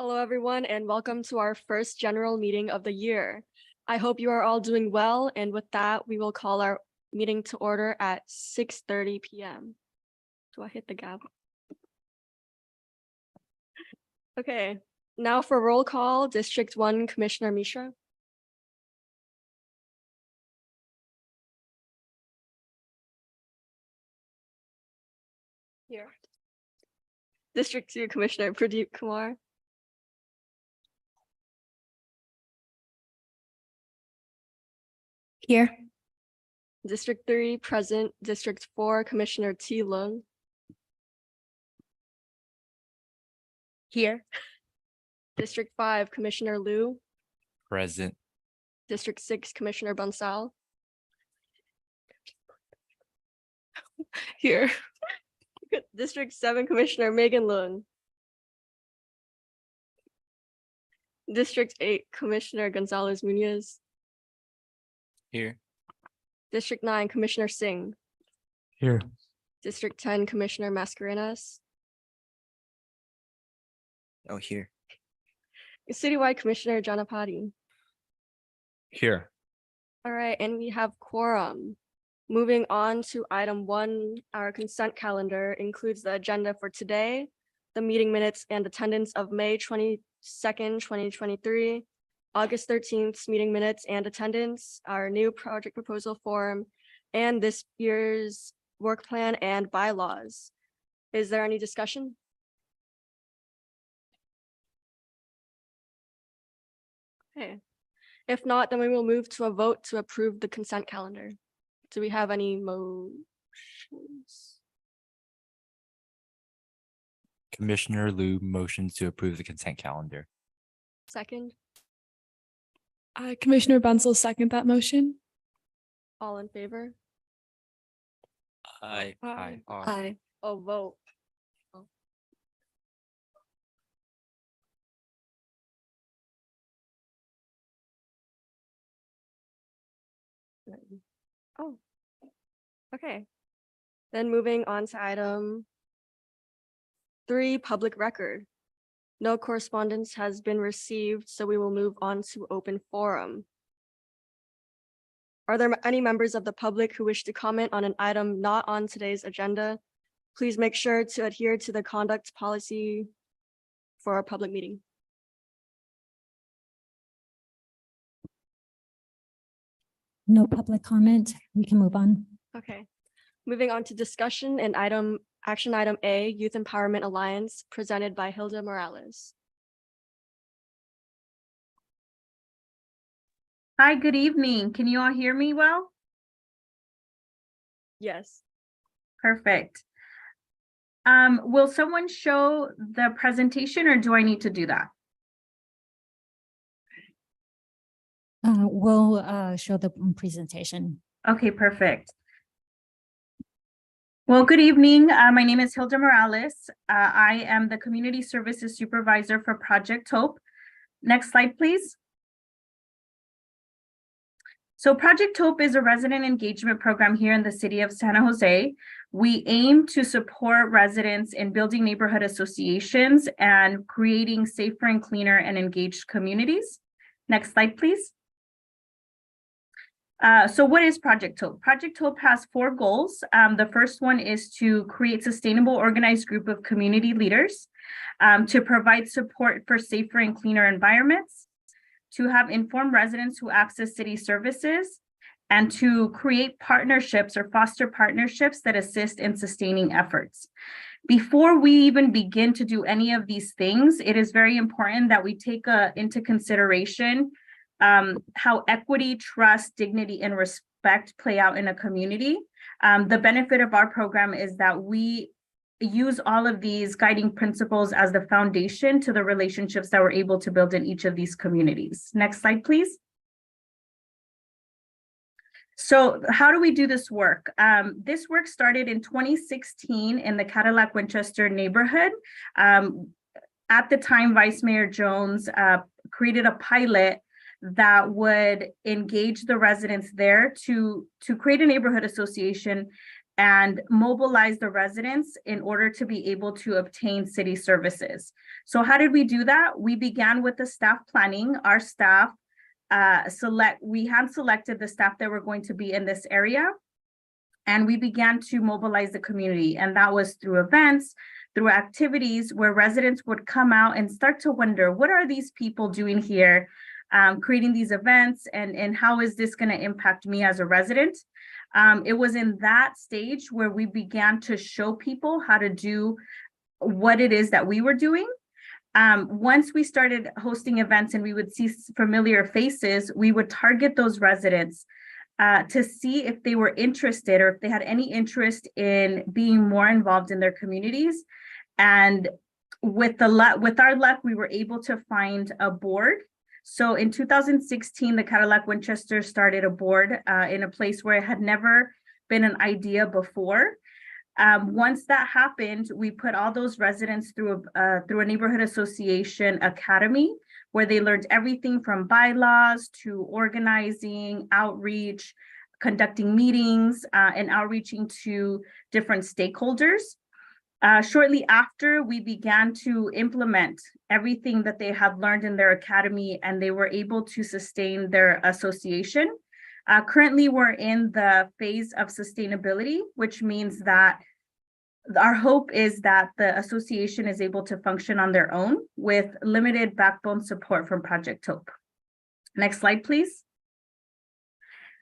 Hello, everyone, and welcome to our first general meeting of the year. I hope you are all doing well, and with that, we will call our meeting to order at 6:30 p.m. Do I hit the gavel? Okay, now for roll call, District 1, Commissioner Mishra. Here. District 2, Commissioner Pradeep Kumar. Here. District 3, present. District 4, Commissioner T. Lung. Here. District 5, Commissioner Liu. Present. District 6, Commissioner Bansal. Here. District 7, Commissioner Megan Lun. District 8, Commissioner Gonzalez Munoz. Here. District 9, Commissioner Singh. Here. District 10, Commissioner Mascarenas. Oh, here. Citywide Commissioner Janapati. Here. All right, and we have quorum. Moving on to item 1, our consent calendar includes the agenda for today, the meeting minutes and attendance of May 22nd, 2023, August 13th meeting minutes and attendance, our new project proposal form, and this year's work plan and bylaws. Is there any discussion? Okay. If not, then we will move to a vote to approve the consent calendar. Do we have any motions? Commissioner Liu motions to approve the consent calendar. Second, Commissioner Bansal second that motion. all in favor? Aye. Aye. Aye. Oh, vote. Oh. Oh, okay. Then moving on to item 3, public record. No correspondence has been received, so we will move on to open forum. Are there any members of the public who wish to comment on an item not on today's agenda? Please make sure to adhere to the conduct policy for our public meeting. No public comment. We can move on. Okay, moving on to discussion and action item A, Youth Empowerment Alliance, presented by Hilda Morales. Hi, good evening. Can you all hear me well? Yes. Perfect. Will someone show the presentation or do I need to do that? We'll show the presentation. Okay, perfect. Well, good evening. My name is Hilda Morales. I am the Community Services Supervisor for Project Hope. Next slide, please. So Project Hope is a resident engagement program here in the city of San Jose. We aim to support residents in building neighborhood associations and creating safer and cleaner and engaged communities. Next slide, please. So what is Project Hope? Project Hope has 4 goals. The first one is to create sustainable organized group of community leaders, to provide support for safer and cleaner environments, to have informed residents who access city services, and to create partnerships or foster partnerships that assist in sustaining efforts. Before we even begin to do any of these things, it is very important that we take into consideration how equity, trust, dignity, and respect play out in a community. The benefit of our program is that we use all of these guiding principles as the foundation to the relationships that we're able to build in each of these communities. Next slide, please. So how do we do this work? This work started in 2016 in the Cadillac Winchester neighborhood. At the time, Vice Mayor Jones created a pilot that would engage the residents there to create a neighborhood association and mobilize the residents in order to be able to obtain city services. So how did we do that? We began with the staff planning. Our staff we hand selected the staff that were going to be in this area, and we began to mobilize the community. And that was through events, through activities where residents would come out and start to wonder, what are these people doing here, creating these events, and how is this going to impact me as a resident? It was in that stage where we began to show people how to do what it is that we were doing. Once we started hosting events and we would see familiar faces, we would target those residents to see if they were interested or if they had any interest in being more involved in their communities. And with our luck, we were able to find a board. So in 2016, the Cadillac Winchester started a board in a place where it had never been an idea before. Once that happened, we put all those residents through a neighborhood association academy, where they learned everything from bylaws to organizing, outreach, conducting meetings, and outreaching to different stakeholders. Shortly after, we began to implement everything that they had learned in their academy, and they were able to sustain their association. Currently, we're in the phase of sustainability, which means that our hope is that the association is able to function on their own with limited backbone support from Project Hope. Next slide, please.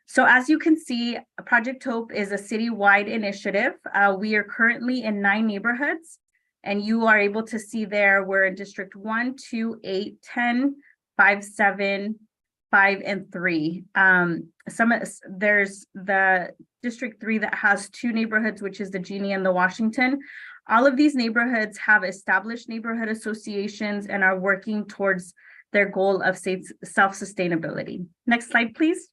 So as you can see, Project Hope is a citywide initiative. We are currently in 9 neighborhoods, and you are able to see there we're in District 1, 2, 8, 10, 5, 7, 5, and 3. There's the District 3 that has 2 neighborhoods, which is the Genie and the Washington. All of these neighborhoods have established neighborhood associations and are working towards their goal of self-sustainability. Next slide, please.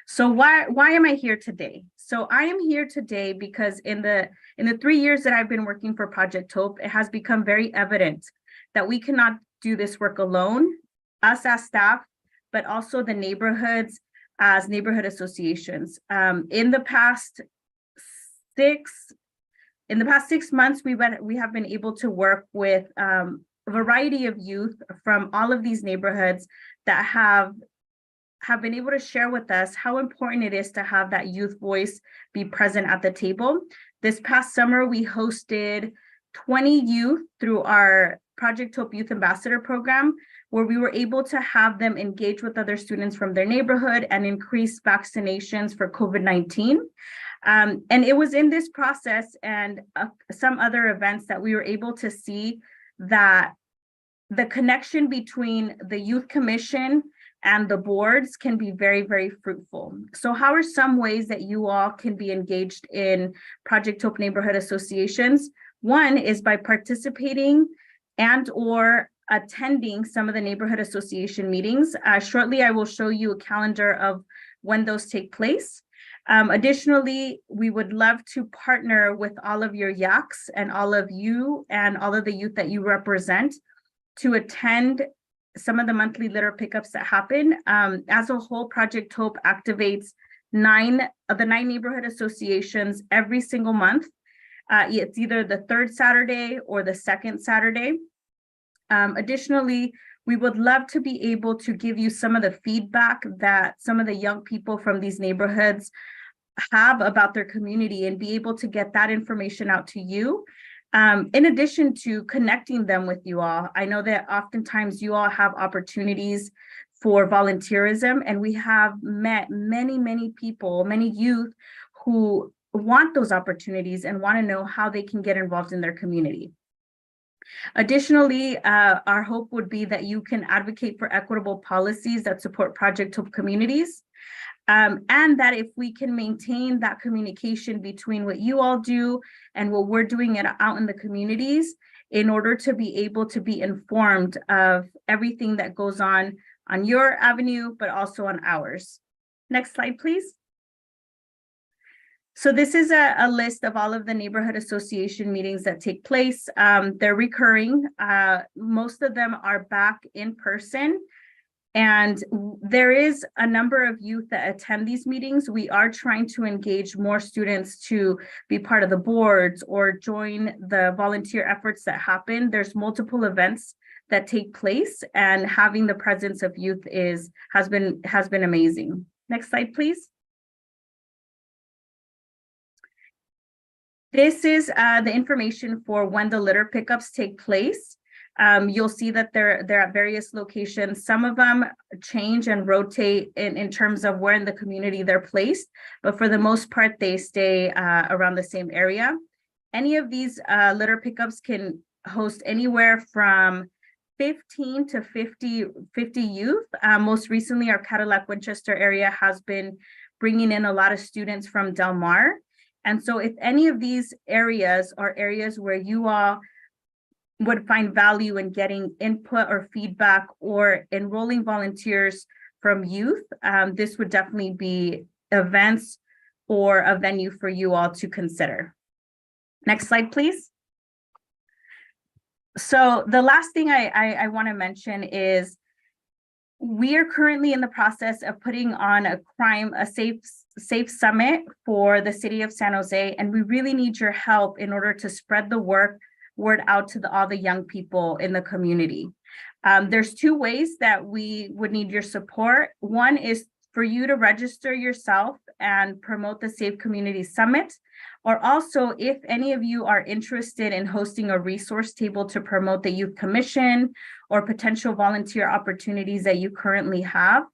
So why am I here today? So I am here today because in the 3 years that I've been working for Project Hope, it has become very evident that we cannot do this work alone, us as staff, but also the neighborhoods as neighborhood associations. In the past 6 months, we have been able to work with a variety of youth from all of these neighborhoods that have been able to share with us how important it is to have that youth voice be present at the table. This past summer, we hosted 20 youth through our Project Hope Youth Ambassador Program, where we were able to have them engage with other students from their neighborhood and increase vaccinations for COVID-19. And it was in this process and some other events that we were able to see that the connection between the Youth Commission and the boards can be very, very fruitful. So how are some ways that you all can be engaged in Project Hope neighborhood associations? One is by participating and or attending some of the neighborhood association meetings. Shortly, I will show you a calendar of when those take place. Additionally, we would love to partner with all of your YACs and all of you and all of the youth that you represent to attend some of the monthly litter pickups that happen. As a whole, Project Hope activates 9 of the 9 neighborhood associations every single month. It's either the 3rd Saturday or the 2nd Saturday. Additionally, we would love to be able to give you some of the feedback that some of the young people from these neighborhoods have about their community and be able to get that information out to you. In addition to connecting them with you all, I know that oftentimes you all have opportunities for volunteerism, and we have met many, many people, many youth who want those opportunities and want to know how they can get involved in their community. Additionally, our hope would be that you can advocate for equitable policies that support Project Hope communities. And that if we can maintain that communication between what you all do and what we're doing out in the communities in order to be able to be informed of everything that goes on your avenue, but also on ours. Next slide, please. So this is a list of all of the neighborhood association meetings that take place. They're recurring. Most of them are back in person. And there is a number of youth that attend these meetings. We are trying to engage more students to be part of the boards or join the volunteer efforts that happen. There's multiple events that take place, and having the presence of youth has been amazing. Next slide, please. This is the information for when the litter pickups take place. You'll see that they're at various locations. Some of them change and rotate in terms of where in the community they're placed, but for the most part, they stay around the same area. Any of these litter pickups can host anywhere from 15 to 50 youth. Most recently, our Cadillac Winchester area has been bringing in a lot of students from Del Mar. And so if any of these areas are areas where you all would find value in getting input or feedback or enrolling volunteers from youth, this would definitely be events or a venue for you all to consider. Next slide, please. So the last thing I want to mention is we are currently in the process of putting on a safe summit for the city of San Jose, and we really need your help in order to spread the word out to all the young people in the community. There's two ways that we would need your support. One is for you to register yourself and promote the Safe Community Summit, or also if any of you are interested in hosting a resource table to promote the Youth Commission or potential volunteer opportunities that you currently have.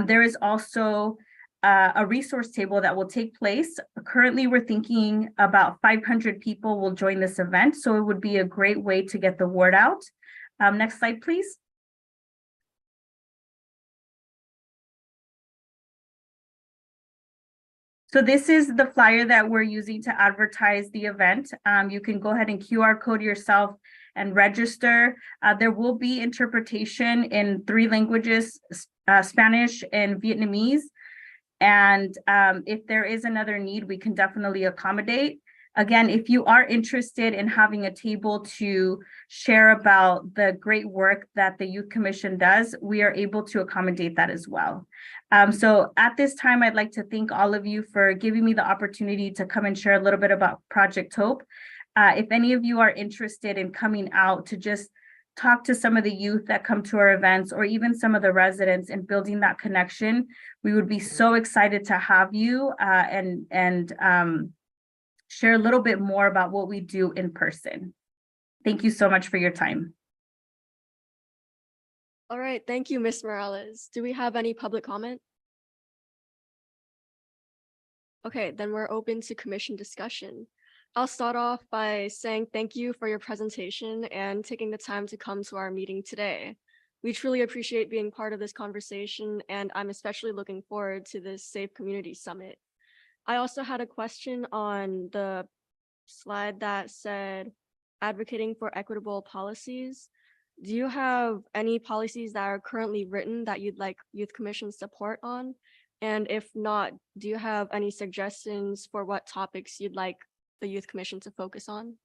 There is also a resource table that will take place. Currently, we're thinking about 500 people will join this event, so it would be a great way to get the word out. Next slide, please. So this is the flyer that we're using to advertise the event. You can go ahead and QR code yourself and register. There will be interpretation in 3 languages, Spanish and Vietnamese. And if there is another need, we can definitely accommodate. Again, if you are interested in having a table to share about the great work that the Youth Commission does, we are able to accommodate that as well. So at this time, I'd like to thank all of you for giving me the opportunity to come and share a little bit about Project Hope. If any of you are interested in coming out to just talk to some of the youth that come to our events, or even some of the residents, and building that connection, we would be so excited to have you and share a little bit more about what we do in person. Thank you so much for your time. All right, thank you, Ms. Morales. Do we have any public comment? Okay, then we're open to commission discussion. I'll start off by saying thank you for your presentation and taking the time to come to our meeting today. We truly appreciate being part of this conversation, and I'm especially looking forward to this Safe Community Summit. I also had a question on the slide that said advocating for equitable policies. Do you have any policies that are currently written that you'd like Youth Commission support on? And if not, do you have any suggestions for what topics you'd like the Youth Commission to focus on?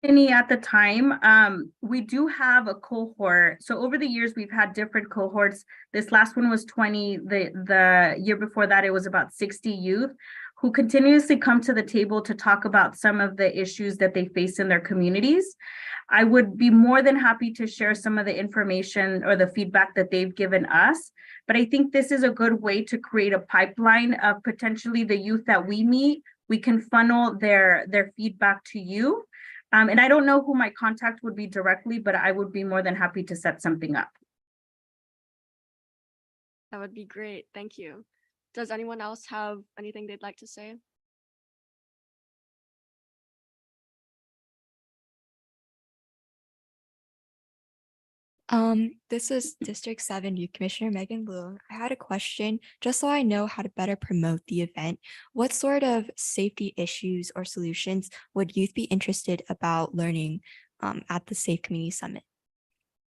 At the time, we do have a cohort. So over the years, we've had different cohorts. This last one was 20. The year before that, it was about 60 youth who continuously come to the table to talk about some of the issues that they face in their communities. I would be more than happy to share some of the information or the feedback that they've given us. But I think this is a good way to create a pipeline of potentially the youth that we meet. We can funnel their feedback to you. And I don't know who my contact would be directly, but I would be more than happy to set something up. That would be great. Thank you. Does anyone else have anything they'd like to say? This is District 7 Youth Commissioner Megan Luong. I had a question, just so I know how to better promote the event. What sort of safety issues or solutions would youth be interested about learning at the Safe Community Summit?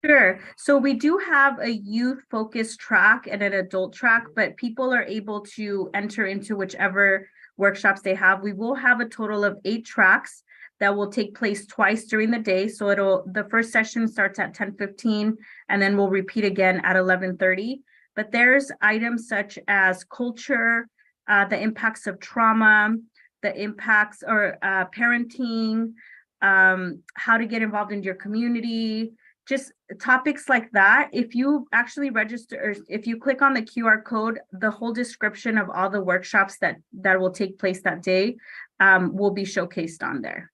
Sure. So we do have a youth-focused track and an adult track, but people are able to enter into whichever workshops they have. We will have a total of 8 tracks that will take place twice during the day. So the first session starts at 10:15 and then we'll repeat again at 11:30. But there's items such as culture, the impacts of trauma, the impacts or parenting, how to get involved in your community, just topics like that. If you actually register, or if you click on the QR code, the whole description of all the workshops that will take place that day will be showcased on there.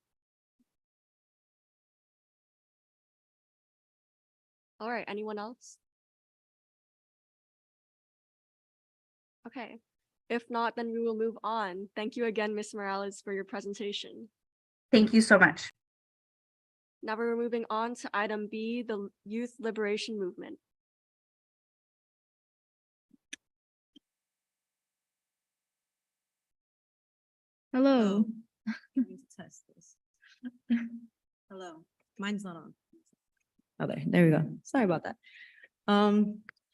All right, anyone else? Okay, if not, then we will move on. Thank you again, Ms. Morales, for your presentation. Thank you so much. Now we're moving on to item B, the Youth Liberation Movement. Hello. I need to test this. Hello, mine's not on. Oh, there we go. Sorry about that.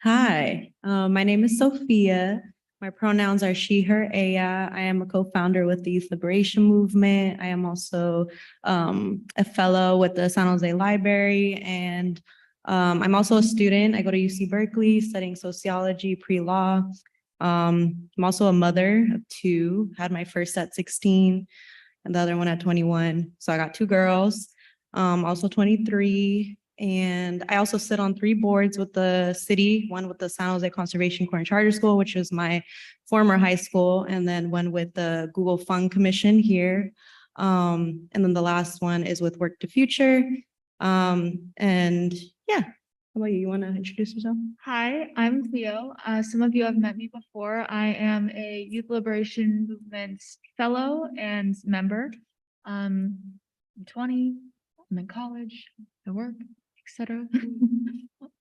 Hi, my name is Sophia. My pronouns are she, her, aya. I am a co-founder with the Youth Liberation Movement. I am also a fellow with the San Jose Library, and I'm also a student. I go to UC Berkeley studying sociology, pre-law. I'm also a mother of two, had my first at 16 and the other one at 21. So I got two girls, also 23. And I also sit on 3 boards with the city, one with the San Jose Conservation Corps and Charter School, which was my former high school, and then one with the Google Fund Commission here. And then the last one is with Work to Future. And yeah, how about you? You want to introduce yourself? Hi, I'm Cleo. Some of you have met me before. I am a Youth Liberation Movement fellow and member. I'm 20, I'm in college, I work, etc.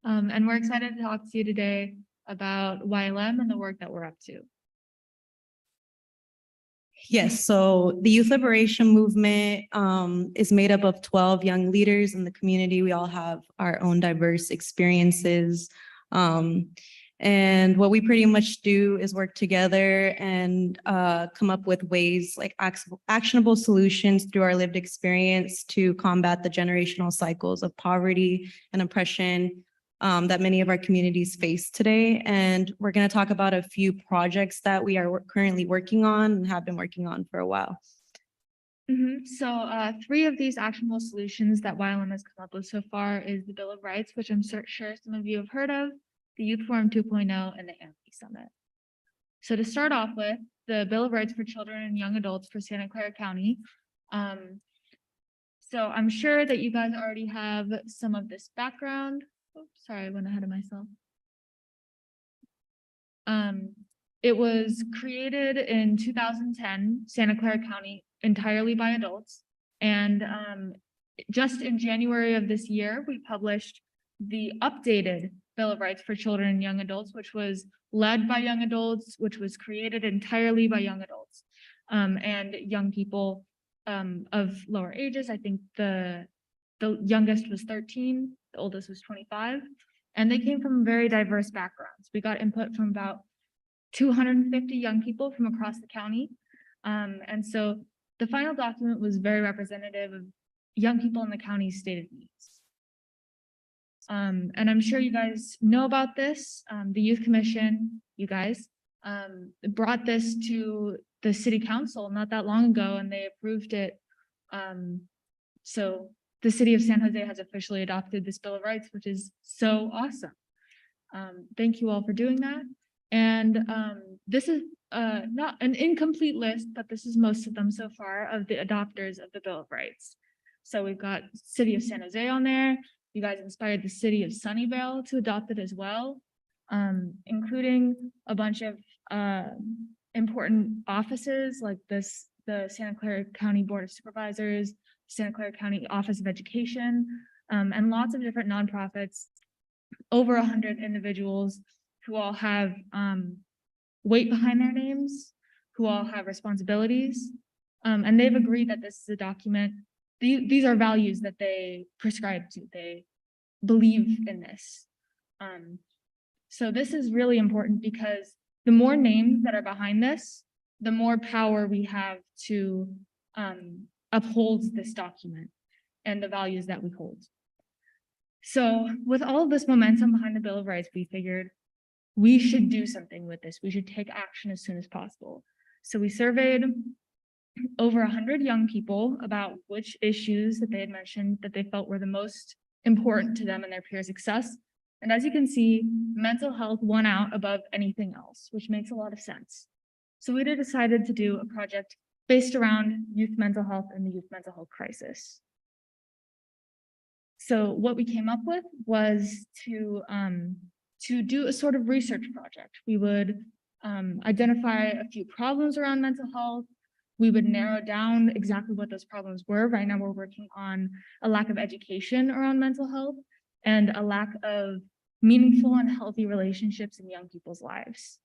And we're excited to talk to you today about YLM and the work that we're up to. Yes, so the Youth Liberation Movement is made up of 12 young leaders in the community. We all have our own diverse experiences. And what we pretty much do is work together and come up with ways like actionable solutions through our lived experience to combat the generational cycles of poverty and oppression that many of our communities face today. And we're going to talk about a few projects that we are currently working on and have been working on for a while. So 3 of these actionable solutions that YLM has come up with so far is the Bill of Rights, which I'm sure some of you have heard of, the Youth Forum 2.0, and the AMP Summit. So to start off with, the Bill of Rights for Children and Young Adults for Santa Clara County. So I'm sure that you guys already have some of this background. Oops, sorry, I went ahead of myself. It was created in 2010, Santa Clara County, entirely by adults. And just in January of this year, we published the updated Bill of Rights for Children and Young Adults, which was led by young adults, which was created entirely by young adults and young people of lower ages. I think the youngest was 13, the oldest was 25, and they came from very diverse backgrounds. We got input from about 250 young people from across the county. And so the final document was very representative of young people in the county's stated needs. And I'm sure you guys know about this. The Youth Commission, you guys, brought this to the city council not that long ago, and they approved it. So the city of San Jose has officially adopted this Bill of Rights, which is so awesome. Thank you all for doing that. And this is not an incomplete list, but this is most of them so far of the adopters of the Bill of Rights. So we've got City of San Jose on there. You guys inspired the city of Sunnyvale to adopt it as well, including a bunch of important offices like the Santa Clara County Board of Supervisors, Santa Clara County Office of Education, and lots of different nonprofits, over 100 individuals who all have weight behind their names, who all have responsibilities, and they've agreed that this is a document. These are values that they prescribe to. They believe in this. So this is really important because the more names that are behind this, the more power we have to upholds this document and the values that we hold. So with all of this momentum behind the Bill of Rights, we figured we should do something with this. We should take action as soon as possible. So we surveyed over 100 young people about which issues that they had mentioned that they felt were the most important to them and their peer success. And as you can see, mental health won out above anything else, which makes a lot of sense. So we decided to do a project based around youth mental health and the youth mental health crisis. So what we came up with was to do a sort of research project. We would identify a few problems around mental health. We would narrow down exactly what those problems were. Right now, we're working on a lack of education around mental health and a lack of meaningful and healthy relationships in young people's lives.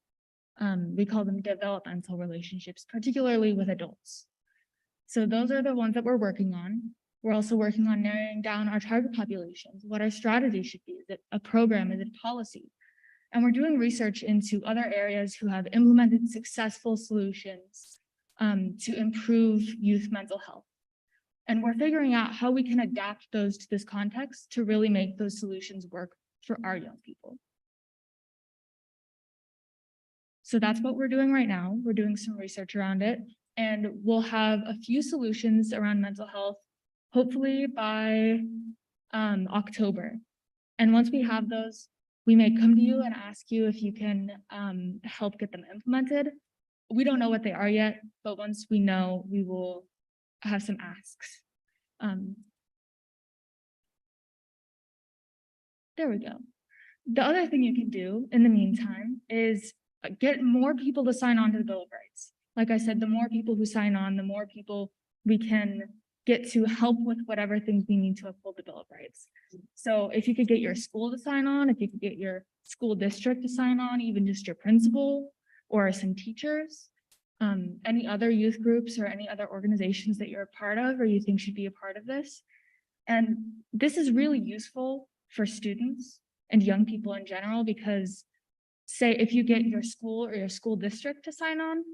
We call them developmental relationships, particularly with adults. So those are the ones that we're working on. We're also working on narrowing down our target populations, what our strategy should be. Is it a program? Is it policy? And we're doing research into other areas who have implemented successful solutions to improve youth mental health. And we're figuring out how we can adapt those to this context to really make those solutions work for our young people. So that's what we're doing right now. We're doing some research around it, and we'll have a few solutions around mental health, hopefully by October. And once we have those, we may come to you and ask you if you can help get them implemented. We don't know what they are yet, but once we know, we will have some asks. There we go. The other thing you can do in the meantime is get more people to sign on to the Bill of Rights. Like I said, the more people who sign on, the more people we can get to help with whatever things we need to uphold the Bill of Rights. So if you could get your school to sign on, if you could get your school district to sign on, even just your principal or some teachers, any other youth groups or any other organizations that you're a part of or you think should be a part of this. And this is really useful for students and young people in general, because say if you get your school or your school district to sign on,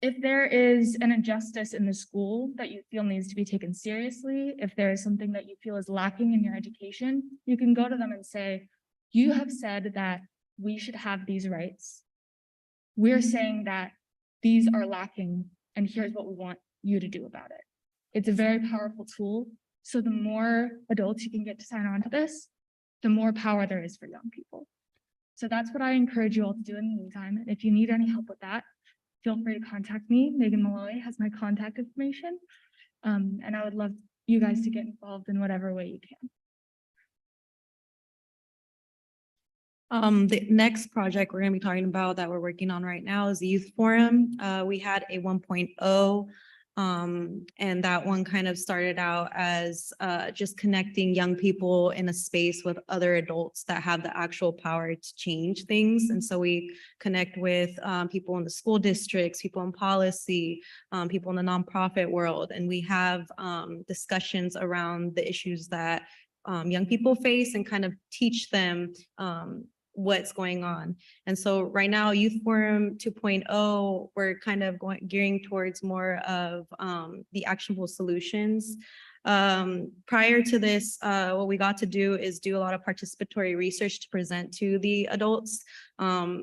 if there is an injustice in the school that you feel needs to be taken seriously, if there is something that you feel is lacking in your education, you can go to them and say, you have said that we should have these rights. We're saying that these are lacking, and here's what we want you to do about it. It's a very powerful tool. So the more adults you can get to sign on to this, the more power there is for young people. So that's what I encourage you all to do in the meantime. And if you need any help with that, feel free to contact me. Megan Malloy has my contact information. And I would love you guys to get involved in whatever way you can. The next project we're going to be talking about that we're working on right now is the Youth Forum. We had a 1.0, and that one kind of started out as just connecting young people in a space with other adults that have the actual power to change things. And so we connect with people in the school districts, people in policy, people in the nonprofit world, and we have discussions around the issues that young people face and kind of teach them what's going on. And so right now, Youth Forum 2.0, we're kind of gearing towards more of the actionable solutions. Prior to this, what we got to do is do a lot of participatory research to present to the adults.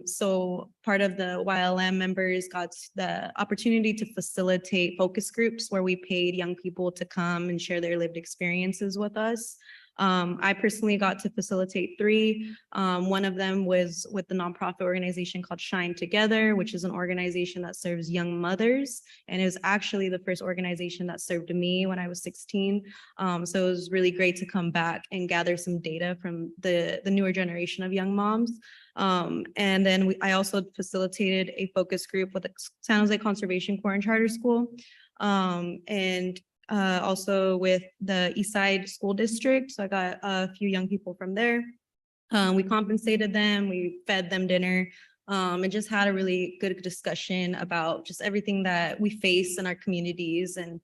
So part of the YLM members got the opportunity to facilitate focus groups where we paid young people to come and share their lived experiences with us. I personally got to facilitate 3. One of them was with the nonprofit organization called Shine Together, which is an organization that serves young mothers. And it was actually the first organization that served me when I was 16. So it was really great to come back and gather some data from the newer generation of young moms. And then I also facilitated a focus group with the San Jose Conservation Corps and Charter School. And also with the Eastside School District. So I got a few young people from there. We compensated them, we fed them dinner, and just had a really good discussion about just everything that we face in our communities, and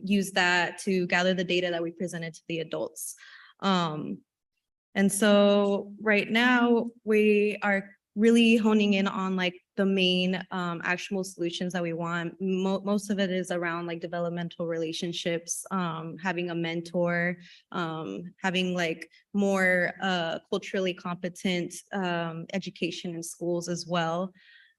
use that to gather the data that we presented to the adults. And so right now we are really honing in on like the main actionable solutions that we want. Most of it is around like developmental relationships, having a mentor, having like more culturally competent education in schools as well.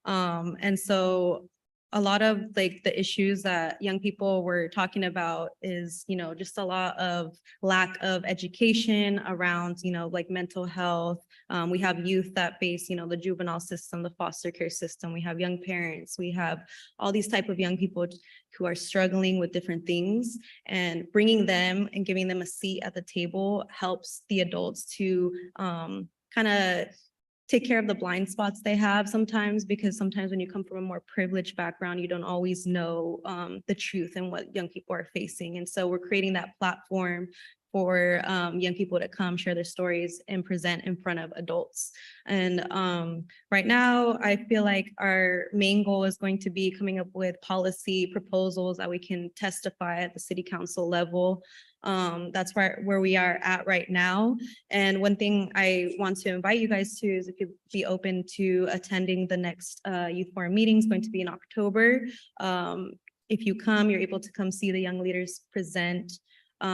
And so a lot of like the issues that young people were talking about is, you know, just a lot of lack of education around, you know, like mental health. We have youth that face, you know, the juvenile system, the foster care system. We have young parents. We have all these type of young people who are struggling with different things, and bringing them and giving them a seat at the table helps the adults to kind of take care of the blind spots they have sometimes, because sometimes when you come from a more privileged background, you don't always know the truth and what young people are facing. And so we're creating that platform for young people to come share their stories and present in front of adults. And right now, I feel like our main goal is going to be coming up with policy proposals that we can testify at the city council level. That's where we are at right now. And one thing I want to invite you guys to is if you'd be open to attending the next Youth Forum meeting. Is going to be in October. If you come, you're able to come see the young leaders present.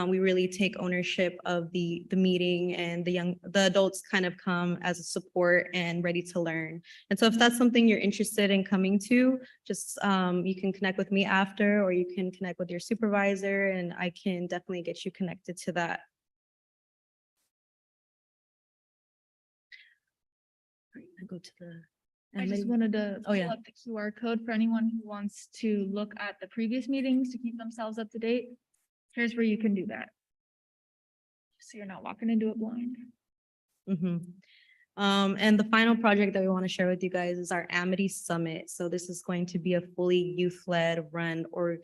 We really take ownership of the meeting, and the adults kind of come as a support and ready to learn. And so if that's something you're interested in coming to, just you can connect with me after, or you can connect with your supervisor, and I can definitely get you connected to that. All right, I go to the. I just wanted to Oh, yeah. pull up the QR code for anyone who wants to look at the previous meetings to keep themselves up to date. Here's where you can do that. So you're not walking into it blind. And the final project that we want to share with you guys is our Amity Summit. So this is going to be a fully youth-led run or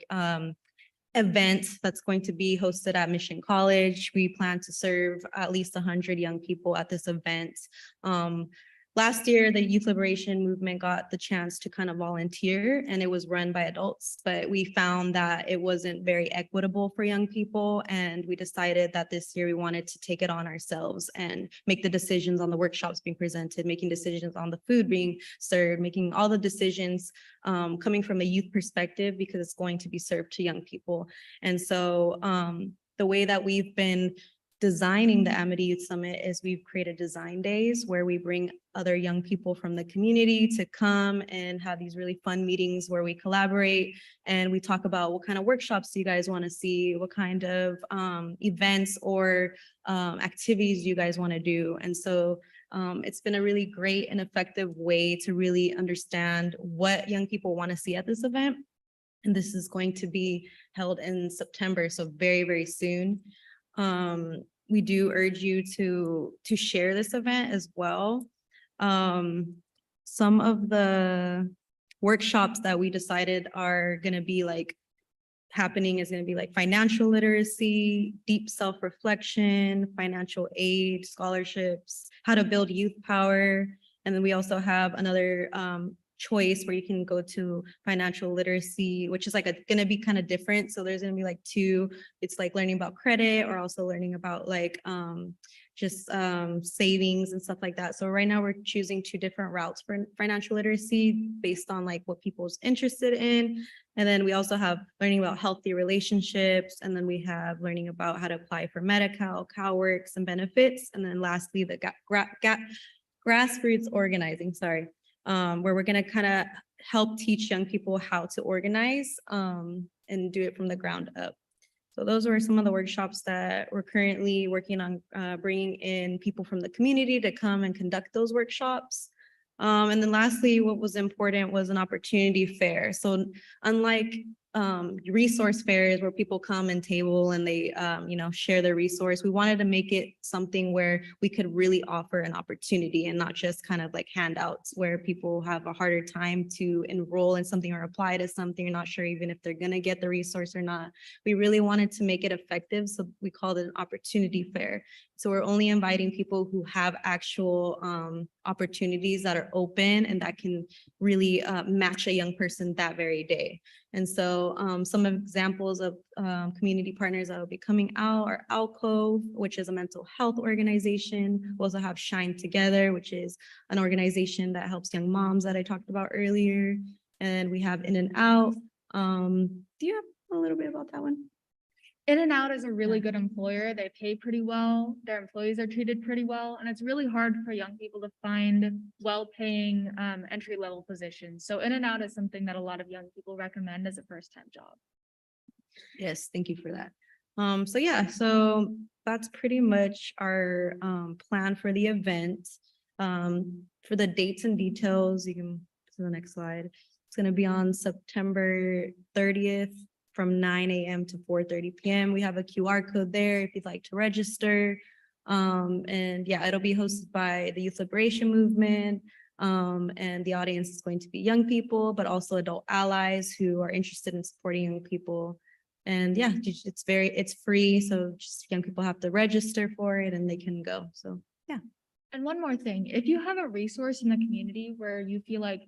event that's going to be hosted at Mission College. We plan to serve at least 100 young people at this event. Last year, the Youth Liberation Movement got the chance to kind of volunteer, and it was run by adults, but we found that it wasn't very equitable for young people. And we decided that this year we wanted to take it on ourselves and make the decisions on the workshops being presented, making decisions on the food being served, making all the decisions coming from a youth perspective, because it's going to be served to young people. And so the way that we've been designing the Amity Youth Summit is we've created design days where we bring other young people from the community to come and have these really fun meetings where we collaborate and we talk about what kind of workshops do you guys want to see, what kind of events or activities you guys want to do. And so it's been a really great and effective way to really understand what young people want to see at this event. And this is going to be held in September, so very, very soon. We do urge you to share this event as well. Some of the workshops that we decided are going to be like happening is going to be like financial literacy, deep self-reflection, financial aid, scholarships, how to build youth power. And then we also have another choice where you can go to financial literacy, which is like going to be kind of different. So there's going to be like two, it's like learning about credit or also learning about like just savings and stuff like that. So right now we're choosing two different routes for financial literacy based on like what people's interested in. And then we also have learning about healthy relationships. And then we have learning about how to apply for Medi-Cal, CalWORKs and benefits. And then lastly, the grassroots organizing, where we're going to kind of help teach young people how to organize and do it from the ground up. So those were some of the workshops that we're currently working on, bringing in people from the community to come and conduct those workshops. And then lastly, what was important was an opportunity fair. So unlike resource fairs where people come and table and they share their resource, we wanted to make it something where we could really offer an opportunity and not just kind of like handouts where people have a harder time to enroll in something or apply to something. You're not sure even if they're going to get the resource or not. We really wanted to make it effective, so we called it an opportunity fair. So we're only inviting people who have actual opportunities that are open and that can really match a young person that very day. And so some examples of community partners that will be coming out are Alcove, which is a mental health organization. We also have Shine Together, which is an organization that helps young moms that I talked about earlier. And we have In and Out. Do you have a little bit about that one? In and Out is a really good employer. They pay pretty well. Their employees are treated pretty well. And it's really hard for young people to find well-paying entry-level positions. So In and Out is something that a lot of young people recommend as a first-time job. Yes, thank you for that. So yeah, so that's pretty much our plan for the event. For the dates and details, you can to the next slide. It's gonna be on September 30th from 9 a.m. to 4:30 p.m. We have a QR code there if you'd like to register. And yeah, it'll be hosted by the Youth Liberation Movement. And the audience is going to be young people, but also adult allies who are interested in supporting young people. And yeah, it's free. So just young people have to register for it and they can go. So yeah. And one more thing, if you have a resource in the community where you feel like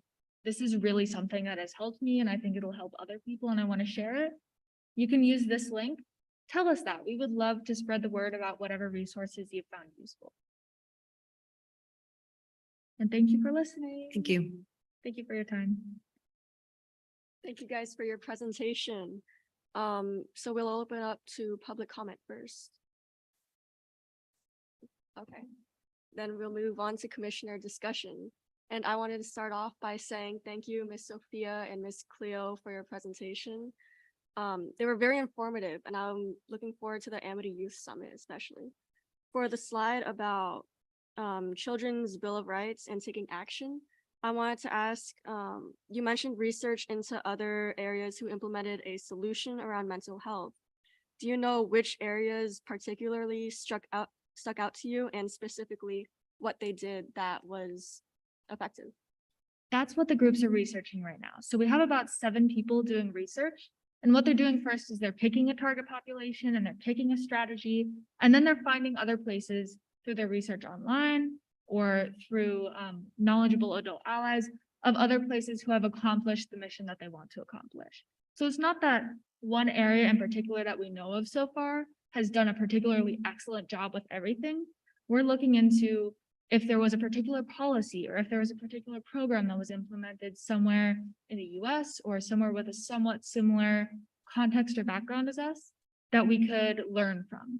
this is really something that has helped me and I think it'll help other people and I want to share it, you can use this link. Tell us that. We would love to spread the word about whatever resources you've found useful. And thank you for listening. Thank you. Thank you for your time. Thank you guys for your presentation. So we'll open up to public comment first. Okay, then we'll move on to commissioner discussion. And I wanted to start off by saying thank you, Ms. Sophia and Ms. Cleo, for your presentation. They were very informative and I'm looking forward to the Amity Youth Summit, especially. For the slide about Children's Bill of Rights and taking action, I wanted to ask, you mentioned research into other areas who implemented a solution around mental health. Do you know which areas particularly stuck out to you and specifically what they did that was effective? That's what the groups are researching right now. So we have about 7 people doing research. And what they're doing first is they're picking a target population and they're picking a strategy, and then they're finding other places through their research online or through knowledgeable adult allies of other places who have accomplished the mission that they want to accomplish. So it's not that one area in particular that we know of so far has done a particularly excellent job with everything. We're looking into if there was a particular policy or if there was a particular program that was implemented somewhere in the US or somewhere with a somewhat similar context or background as us that we could learn from.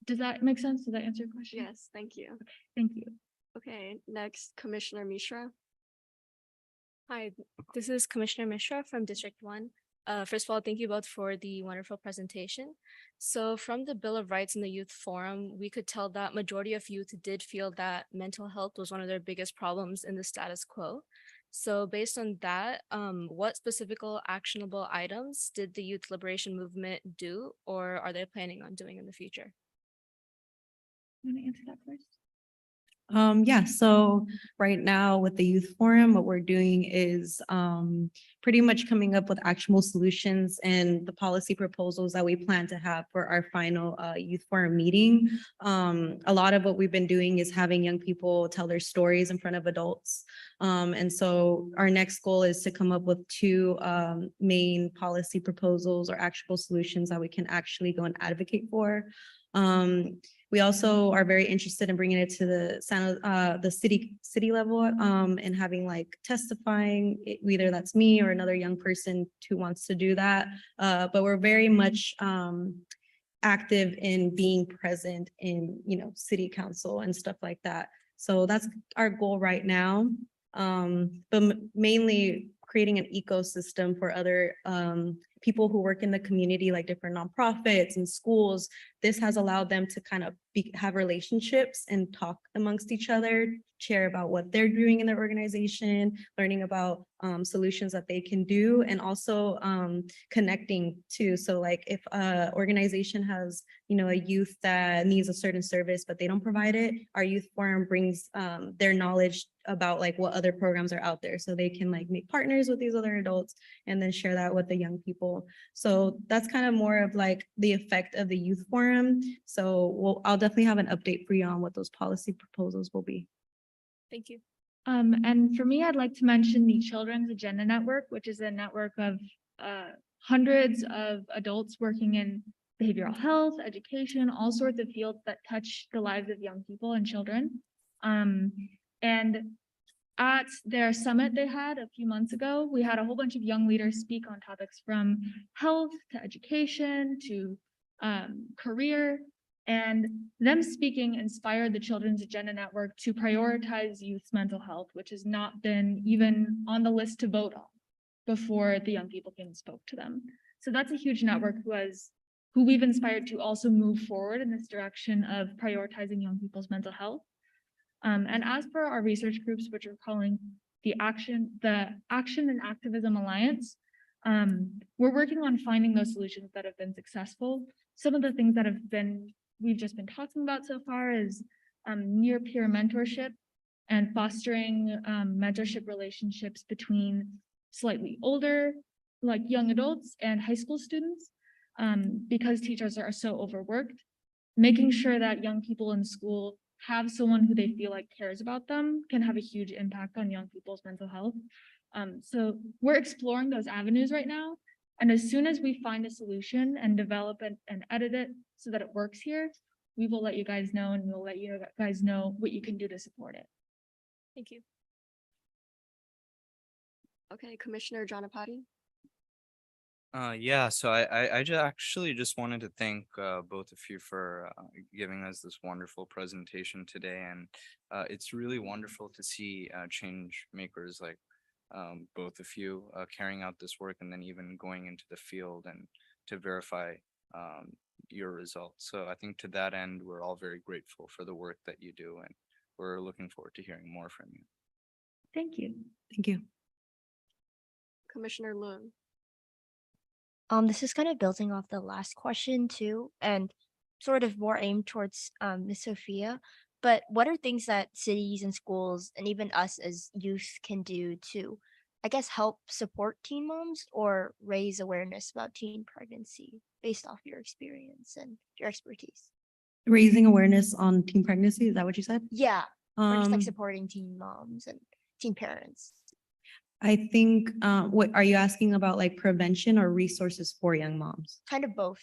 Does that make sense? Does that answer your question? Yes, thank you. Okay, thank you. Okay, next, Commissioner Mishra. Hi, this is Commissioner Mishra from District 1. First of all, thank you both for the wonderful presentation. So from the Bill of Rights in the Youth Forum, we could tell that majority of youth did feel that mental health was one of their biggest problems in the status quo. So based on that, what specific actionable items did the Youth Liberation Movement do, or are they planning on doing in the future? You want to answer that first? Yeah, so right now with the Youth Forum, what we're doing is pretty much coming up with actionable solutions and the policy proposals that we plan to have for our final Youth Forum meeting. A lot of what we've been doing is having young people tell their stories in front of adults. And so our next goal is to come up with 2 main policy proposals or actionable solutions that we can actually go and advocate for. We also are very interested in bringing it to the city level and having like testifying, either that's me or another young person who wants to do that. But we're very much active in being present in, city council and stuff like that. So that's our goal right now. But mainly creating an ecosystem for other people who work in the community, like different nonprofits and schools. This has allowed them to kind of have relationships and talk amongst each other, share about what they're doing in their organization, learning about solutions that they can do, and also connecting too. So like if an organization has, a youth that needs a certain service, but they don't provide it, our Youth Forum brings their knowledge about like what other programs are out there. So they can like make partners with these other adults and then share that with the young people. So that's kind of more of like the effect of the Youth Forum. So I'll definitely have an update for you on what those policy proposals will be. Thank you. And for me, I'd like to mention the Children's Agenda Network, which is a network of hundreds of adults working in behavioral health, education, all sorts of fields that touch the lives of young people and children. And at their summit they had a few months ago, we had a whole bunch of young leaders speak on topics from health to education to career. And them speaking inspired the Children's Agenda Network to prioritize youth's mental health, which has not been even on the list to vote on before the young people came and spoke to them. So that's a huge network who we've inspired to also move forward in this direction of prioritizing young people's mental health. And as for our research groups, which we're calling the Action and Activism Alliance, we're working on finding those solutions that have been successful. Some of the things that we've just been talking about so far is near peer mentorship and fostering mentorship relationships between slightly older, like young adults and high school students, because teachers are so overworked, making sure that young people in school have someone who they feel like cares about them can have a huge impact on young people's mental health. So we're exploring those avenues right now. And as soon as we find a solution and develop it and edit it so that it works here, we will let you guys know, and we'll let you guys know what you can do to support it. Thank you. Okay, Commissioner Janapati. Yeah, so I actually just wanted to thank both of you for giving us this wonderful presentation today. And it's really wonderful to see change makers like both of you carrying out this work and then even going into the field and to verify your results. So I think to that end, we're all very grateful for the work that you do, and we're looking forward to hearing more from you. Thank you. Thank you. Commissioner Loon. This is kind of building off the last question too, and sort of more aimed towards Ms. Sophia. But what are things that cities and schools and even us as youth can do to, I guess, help support teen moms or raise awareness about teen pregnancy based off your experience and your expertise? Raising awareness on teen pregnancy, is that what you said? Yeah, or just like Um, supporting teen moms and teen parents. I think, what are you asking about, like prevention or resources for young moms? Kind of both.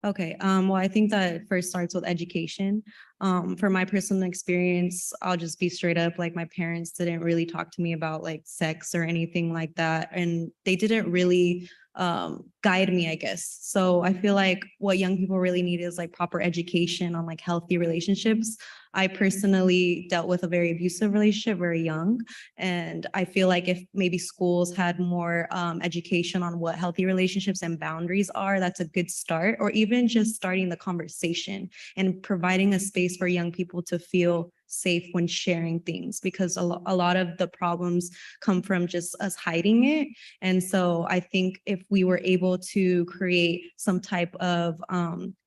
Okay, well, I think that it first starts with education. For my personal experience, I'll just be straight up, like my parents didn't really talk to me about like sex or anything like that. And they didn't really guide me, I guess. So I feel like what young people really need is like proper education on like healthy relationships. I personally dealt with a very abusive relationship very young. And I feel like if maybe schools had more education on what healthy relationships and boundaries are, that's a good start, or even just starting the conversation and providing a space for young people to feel safe when sharing things, because a lot of the problems come from just us hiding it. And so I think if we were able to create some type of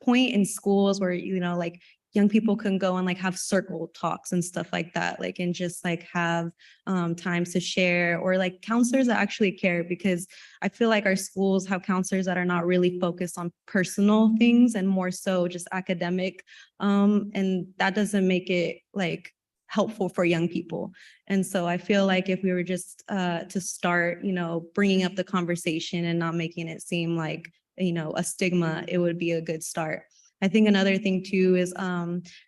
point in schools where, you know, like young people can go and like have circle talks and stuff like that, like, and just like have times to share, or like counselors that actually care, because I feel like our schools have counselors that are not really focused on personal things and more so just academic. And that doesn't make it like helpful for young people. And so I feel like if we were just to start, you know, bringing up the conversation and not making it seem like, you know, a stigma, it would be a good start. I think another thing too is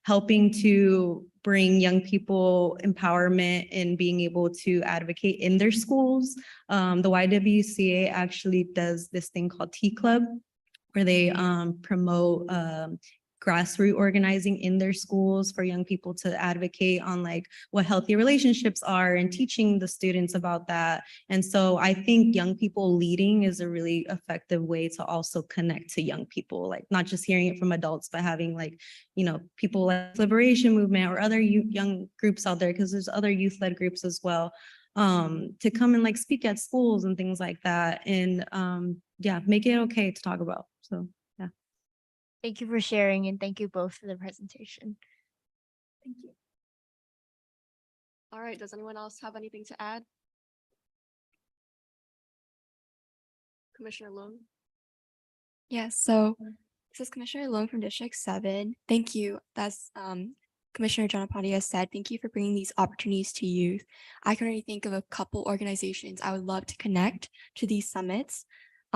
helping to bring young people empowerment and being able to advocate in their schools. The YWCA actually does this thing called Tea Club, where they promote grassroots organizing in their schools for young people to advocate on like what healthy relationships are and teaching the students about that. And so I think young people leading is a really effective way to also connect to young people, like not just hearing it from adults, but having like, you know, people like Liberation Movement or other young groups out there, because there's other youth-led groups as well, to come and like speak at schools and things like that. And yeah, make it okay to talk about. So yeah. Thank you for sharing, and thank you both for the presentation. Thank you. All right, does anyone else have anything to add? Commissioner Loon. Yes, so this is Commissioner Long from District 7. Thank you. That's Commissioner Janapati has said, thank you for bringing these opportunities to youth. I can already think of a couple organizations I would love to connect to these summits.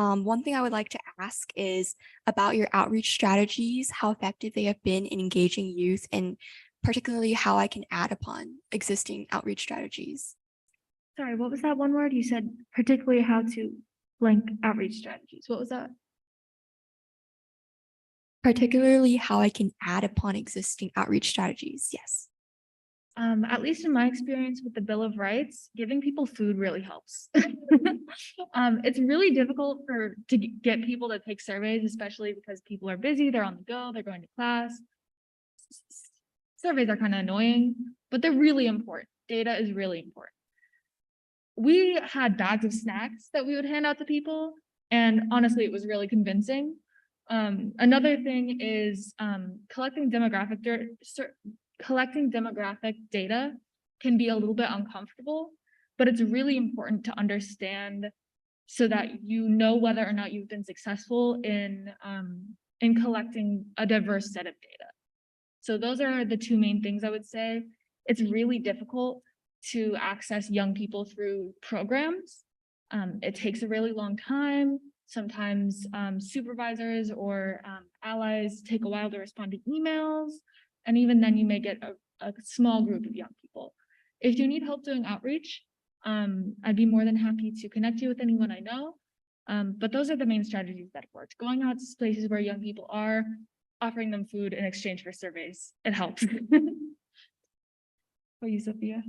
One thing I would like to ask is about your outreach strategies, how effective they have been in engaging youth, and particularly how I can add upon existing outreach strategies. Sorry, what was that one word? You said particularly how to blank outreach strategies. What was that? Particularly how I can add upon existing outreach strategies. Yes. At least in my experience with the Bill of Rights, giving people food really helps. It's really difficult to get people to take surveys, especially because people are busy, they're on the go, they're going to class. Surveys are kind of annoying, but they're really important. Data is really important. We had bags of snacks that we would hand out to people, and honestly, it was really convincing. Another thing is collecting demographic data can be a little bit uncomfortable, but it's really important to understand so that you know whether or not you've been successful in collecting a diverse set of data. So those are the two main things I would say. It's really difficult to access young people through programs. It takes a really long time. Sometimes supervisors or allies take a while to respond to emails. And even then you may get a small group of young people. If you need help doing outreach, I'd be more than happy to connect you with anyone I know. But those are the main strategies that have worked. Going out to places where young people are, offering them food in exchange for surveys, it helps. For you, Sophia?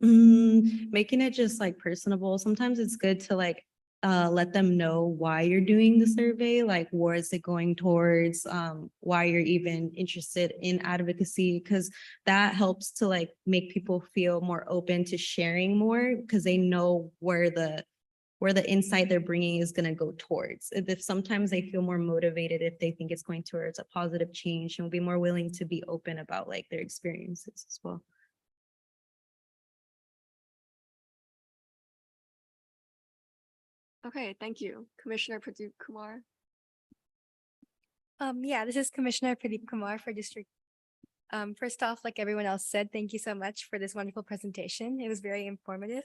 Making it just like personable. Sometimes it's good to like let them know why you're doing the survey, like where is it going towards, why you're even interested in advocacy, because that helps to like make people feel more open to sharing more because they know where the insight they're bringing is going to go towards. If sometimes they feel more motivated if they think it's going towards a positive change, and will be more willing to be open about like their experiences as well. Okay, thank you. Commissioner Pradeep Kumar. Yeah, this is Commissioner Pradeep Kumar for District. First off, like everyone else said, thank you so much for this wonderful presentation. It was very informative.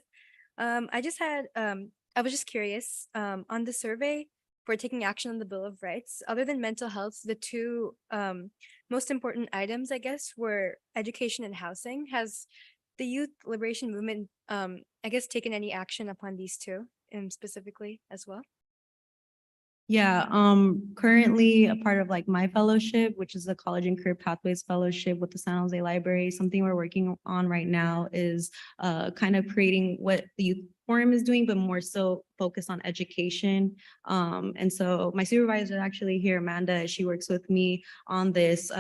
I was just curious, on the survey for taking action on the Bill of Rights, other than mental health, the two most important items, I guess, were education and housing. Has the youth liberation movement, I guess, taken any action upon these two specifically as well? Yeah, currently a part of like my fellowship, which is the College and Career Pathways Fellowship with the San Jose Library. Something we're working on right now is kind of creating what the Youth Forum is doing, but more so focused on education. And so my supervisor actually here, Amanda, she works with me on this.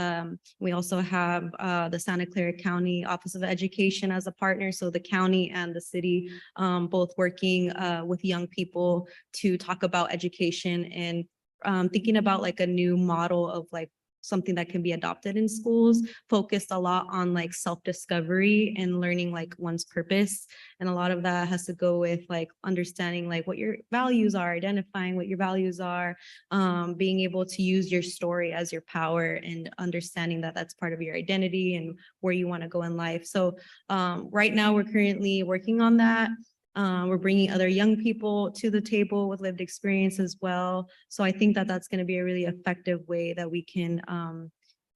We also have the Santa Clara County Office of Education as a partner. So the county and the city both working with young people to talk about education and thinking about like a new model of like something that can be adopted in schools, focused a lot on like self-discovery and learning like one's purpose. And a lot of that has to go with like understanding like what your values are, identifying what your values are, being able to use your story as your power and understanding that that's part of your identity and where you want to go in life. So right now we're currently working on that. We're bringing other young people to the table with lived experience as well. So I think that that's going to be a really effective way that we can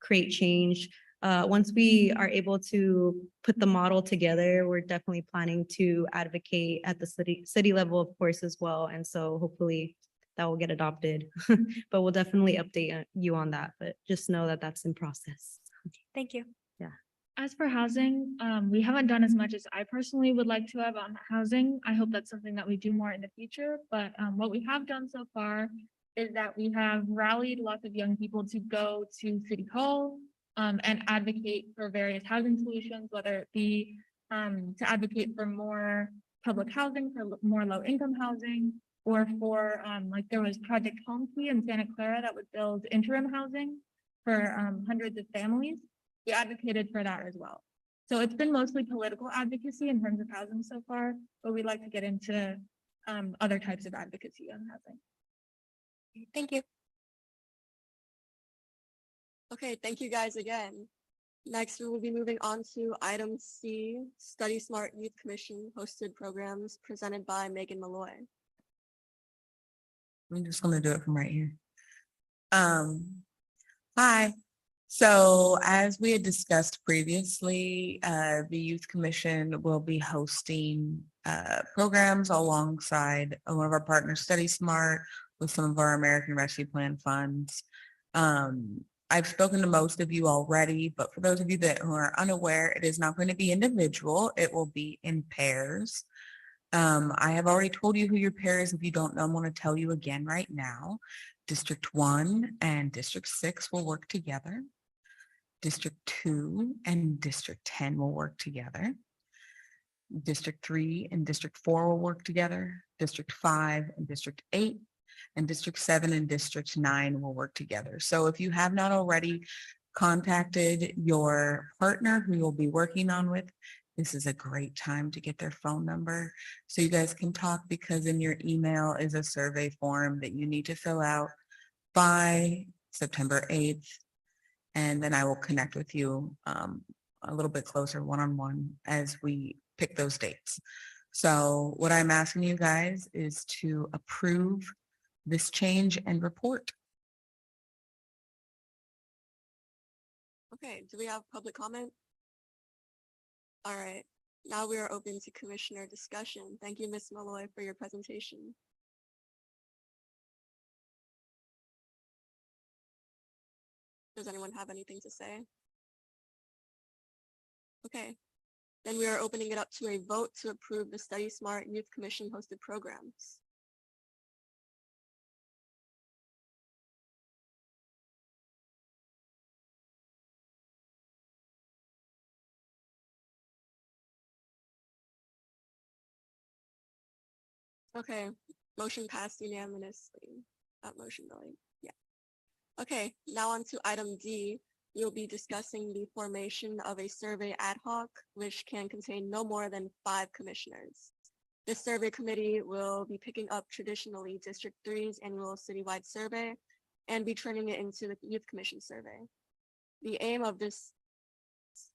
create change. Once we are able to put the model together, we're definitely planning to advocate at the city level, of course, as well. And so hopefully that will get adopted, but we'll definitely update you on that. But just know that that's in process. Thank you. As for housing, we haven't done as much as I personally would like to have on housing. I hope that's something that we do more in the future, but what we have done so far is that we have rallied lots of young people to go to City Hall and advocate for various housing solutions, whether it be to advocate for more public housing, for more low-income housing, or for like there was Project Home Key in Santa Clara that would build interim housing for hundreds of families. We advocated for that as well. So it's been mostly political advocacy in terms of housing so far, but we'd like to get into other types of advocacy on housing. Thank you. Okay, thank you guys again. Next, we will be moving on to item C, Study Smart Youth Commission hosted programs presented by Megan Malloy. I'm just gonna do it from right here. Hi. So as we had discussed previously, the Youth Commission will be hosting programs alongside one of our partners, Study Smart, with some of our American Rescue Plan funds. I've spoken to most of you already, but for those of you who are unaware, it is not going to be individual. It will be in pairs. I have already told you who your pair is. If you don't know, I'm going to tell you again right now. District 1 and District 6 will work together. District 2 and District 10 will work together. District 3 and District 4 will work together. District 5 and District 8 and District 7 and District 9 will work together. So if you have not already contacted your partner who you'll be working on with, this is a great time to get their phone number so you guys can talk, because in your email is a survey form that you need to fill out by September 8th. And then I will connect with you a little bit closer one-on-one as we pick those dates. So what I'm asking you guys is to approve this change and report. Okay, do we have public comment? All right, now we are open to commissioner discussion. Thank you, Ms. Malloy, for your presentation. Does anyone have anything to say? Okay, then we are opening it up to a vote to approve the Study Smart Youth Commission hosted programs. Okay, motion passed unanimously. That motion going, yeah. Okay, now on to item D. We'll be discussing the formation of a survey ad hoc, which can contain no more than 5 commissioners. This survey committee will be picking up traditionally District 3's annual citywide survey and be turning it into the Youth Commission survey. The aim of this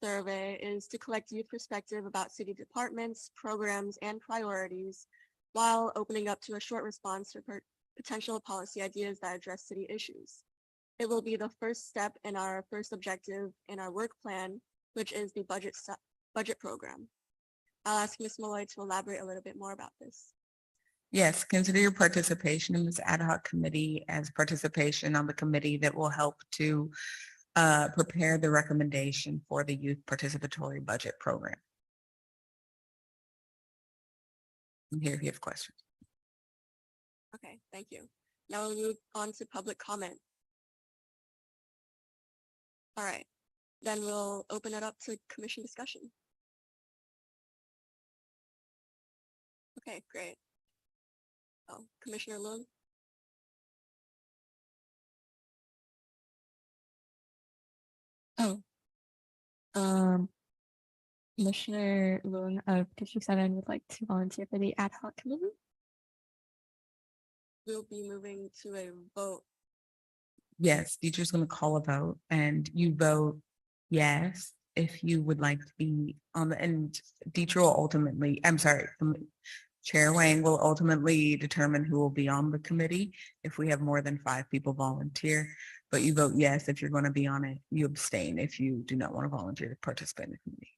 survey is to collect youth perspective about city departments, programs, and priorities, while opening up to a short response for potential policy ideas that address city issues. It will be the first step in our first objective in our work plan, which is the budget program. I'll ask Ms. Malloy to elaborate a little bit more about this. Yes, consider your participation in this ad hoc committee as participation on the committee that will help to prepare the recommendation for the youth participatory budget program. I'm here if you have questions. Okay, thank you. Now we'll move on to public comment. All right, then we'll open it up to commission discussion. Okay, great. Oh, Commissioner Loon. Oh. Commissioner Loon of District 7 would like to volunteer for the ad hoc committee. We'll be moving to a vote. Yes, Deidre's going to call a vote, and you vote yes if you would like to be on the, and Deidre will ultimately, I'm sorry, Chair Wang will ultimately determine who will be on the committee if we have more than 5 people volunteer, but you vote yes if you're going to be on it. You abstain if you do not want to volunteer to participate in the committee.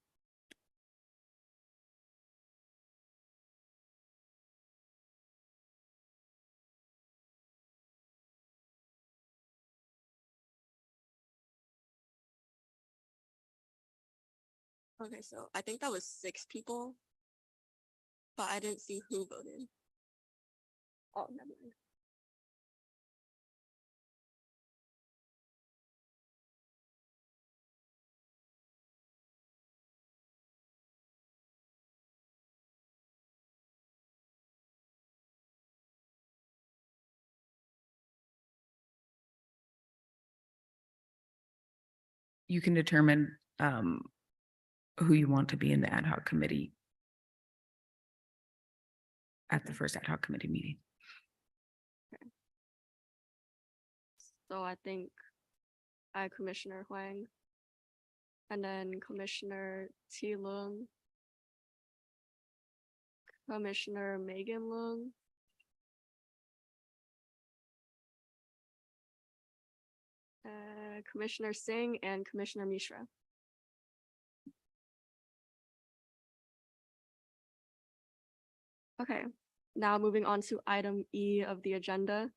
Okay, so I think that was 6 people, but I didn't see who voted. Oh, never mind. You can determine who you want to be in the ad hoc committee at the first ad hoc committee meeting. So I think Commissioner Huang, and then Commissioner T. Lung, Commissioner Megan Lung, Commissioner Singh and Commissioner Mishra. Okay, now moving on to item E of the agenda.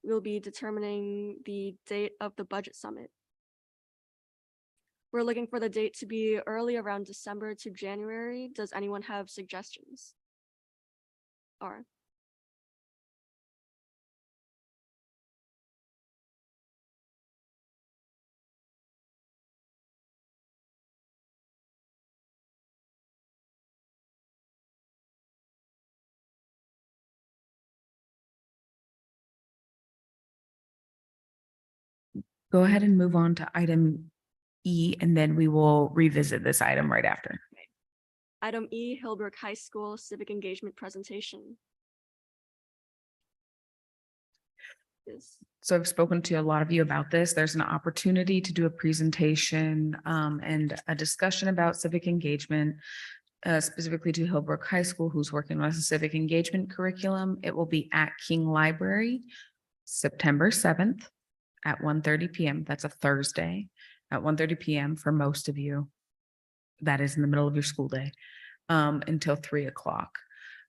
We'll be determining the date of the budget summit. We're looking for the date to be early around December to January. Does anyone have suggestions? Or Go ahead and move on to item E, and then we will revisit this item right after. item E, Hillbrook High School civic engagement presentation. Yes. So I've spoken to a lot of you about this. There's an opportunity to do a presentation and a discussion about civic engagement, specifically to Hillbrook High School, who's working on a civic engagement curriculum. It will be at King Library, September 7th at 1:30 PM. That's a Thursday at 1:30 PM for most of you. That is in the middle of your school day until 3 o'clock.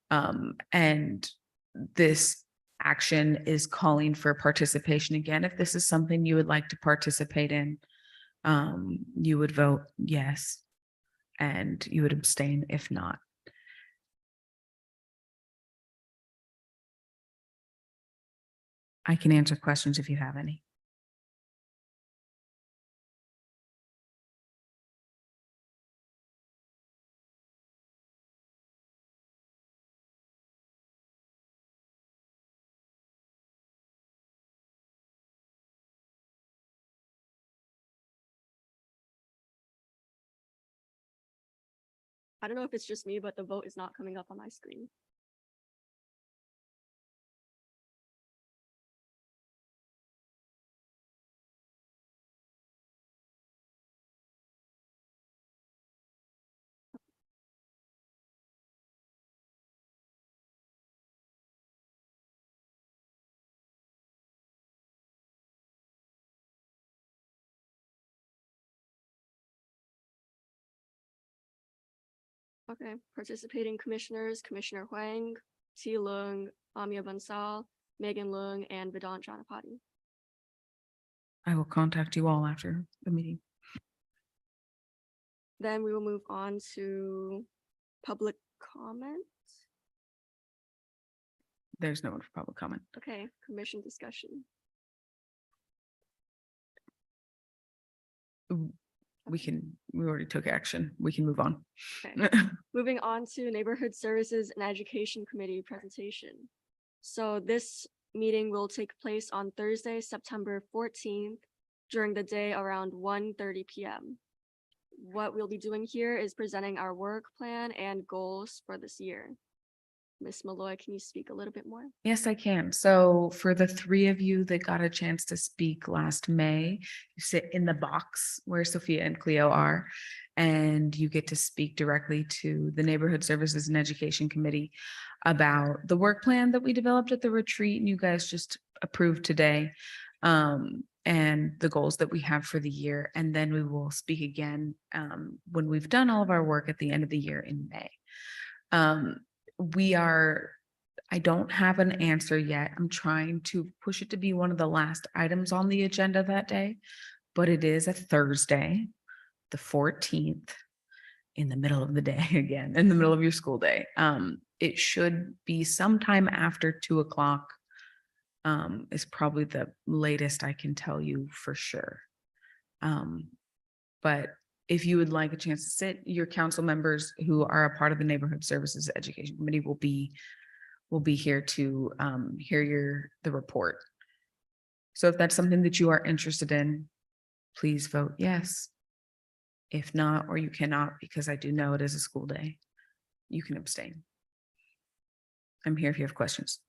And this action is calling for participation again. If this is something you would like to participate in, you would vote yes, and you would abstain if not. I can answer questions if you have any. I don't know if it's just me, but the vote is not coming up on my screen. Okay, participating commissioners, Commissioner Huang, T. Leung, Amia Bansal, Megan Leung, and Vedant Janapati. I will contact you all after the meeting. Then we will move on to public comment. There's no one for public comment. Okay, commission discussion. We already took action. We can move on. Okay. Moving on to Neighborhood Services and Education Committee presentation. So this meeting will take place on Thursday, September 14th during the day around 1:30 PM. What we'll be doing here is presenting our work plan and goals for this year. Ms. Malloy, can you speak a little bit more? Yes, I can. So for the three of you that got a chance to speak last May, you sit in the box where Sophia and Cleo are, and you get to speak directly to the Neighborhood Services and Education Committee about the work plan that we developed at the retreat and you guys just approved today, and the goals that we have for the year. And then we will speak again when we've done all of our work at the end of the year in May. I don't have an answer yet. I'm trying to push it to be one of the last items on the agenda that day, but it is a Thursday, the 14th, in the middle of the day again, in the middle of your school day. It should be sometime after 2 o'clock is probably the latest I can tell you for sure. But if you would like a chance to sit, your council members who are a part of the Neighborhood Services Education Committee will be here to hear the report. So if that's something that you are interested in, please vote yes. If not, or you cannot, because I do know it is a school day, you can abstain. I'm here if you have questions.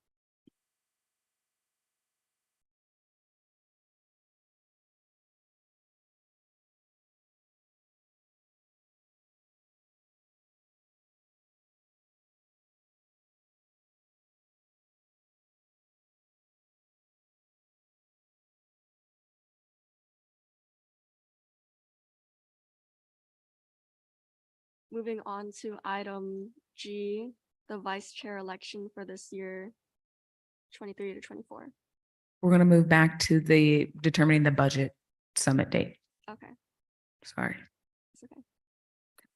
Moving on to item G, the vice chair election for this year, 23 to 24. We're going to move back to the determining the budget summit date. Okay, Sorry. it's okay.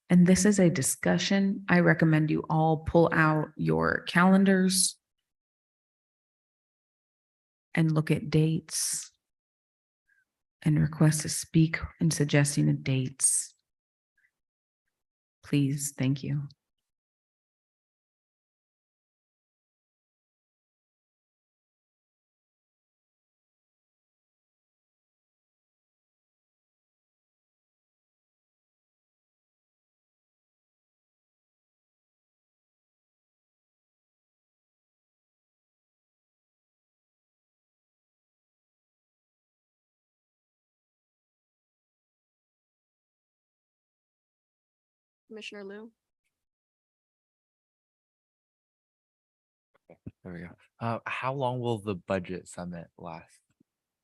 And this is a discussion. I recommend you all pull out your calendars and look at dates and request to speak and suggesting the dates. Please, thank you. Commissioner Liu, There we go. How long will the budget summit last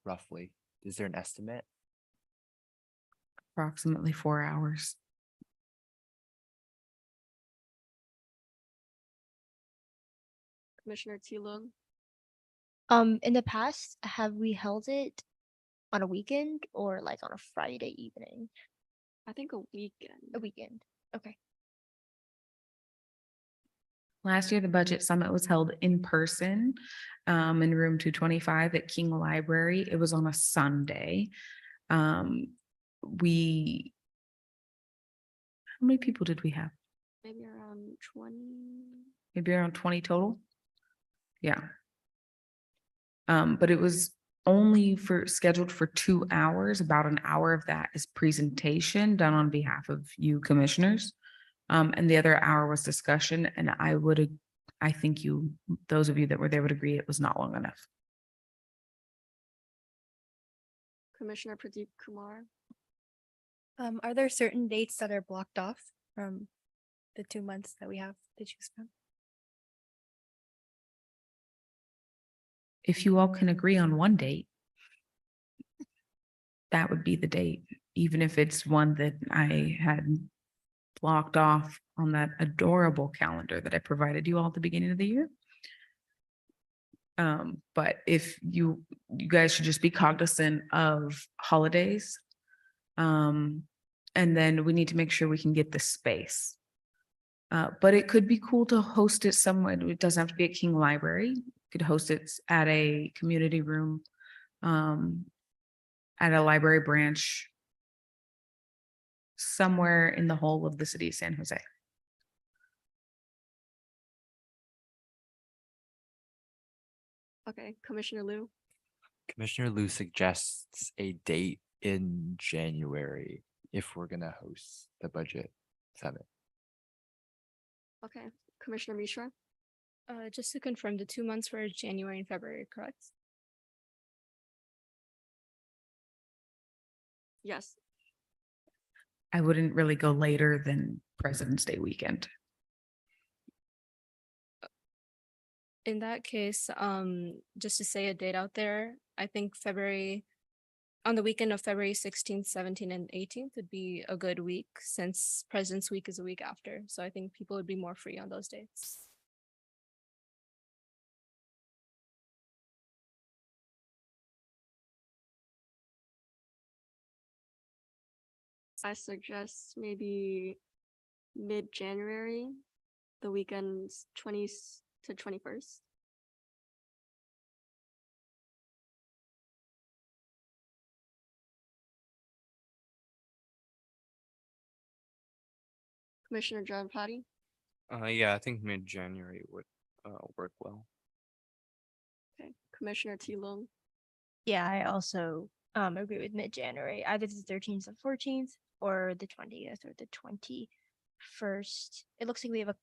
roughly? Is there an estimate? Approximately 4 hours. Commissioner Tilung, In the past, have we held it on a weekend or like on a Friday evening? I think a weekend. A weekend. Okay. Last year, the budget summit was held in person in room 225 at King Library. It was on a Sunday. We, how many people did we have? Maybe around 20. Maybe around 20 total? Yeah. But it was only scheduled for 2 hours. About an hour of that is presentation done on behalf of you commissioners. And the other hour was discussion, and I think those of you that were there would agree it was not long enough. Commissioner Pradeep Kumar, Are there certain dates that are blocked off from the 2 months that we have to choose from? If you all can agree on one date, that would be the date, even if it's one that I had blocked off on that adorable calendar that I provided you all at the beginning of the year. But if you guys should just be cognizant of holidays. And then we need to make sure we can get the space. But it could be cool to host it somewhere. It doesn't have to be at King Library. You could host it at a community room, at a library branch, somewhere in the whole of the city of San Jose. okay, Commissioner Liu, Commissioner Liu suggests a date in January if we're gonna host the budget summit. okay, Commissioner Mishra, Just to confirm, the 2 months were January and February, correct? yes, I wouldn't really go later than President's Day weekend. In that case, just to say a date out there, I think on the weekend of February 16th, 17th, and 18th would be a good week since President's Week is a week after. So I think people would be more free on those dates. I suggest maybe mid-January, the weekends 20 to 21st. Commissioner John Patty, Yeah, I think mid-January would work well. okay, Commissioner Tilung, Yeah, I also agree with mid-January, either the 13th or 14th or the 20th or the 21st. It looks like we have a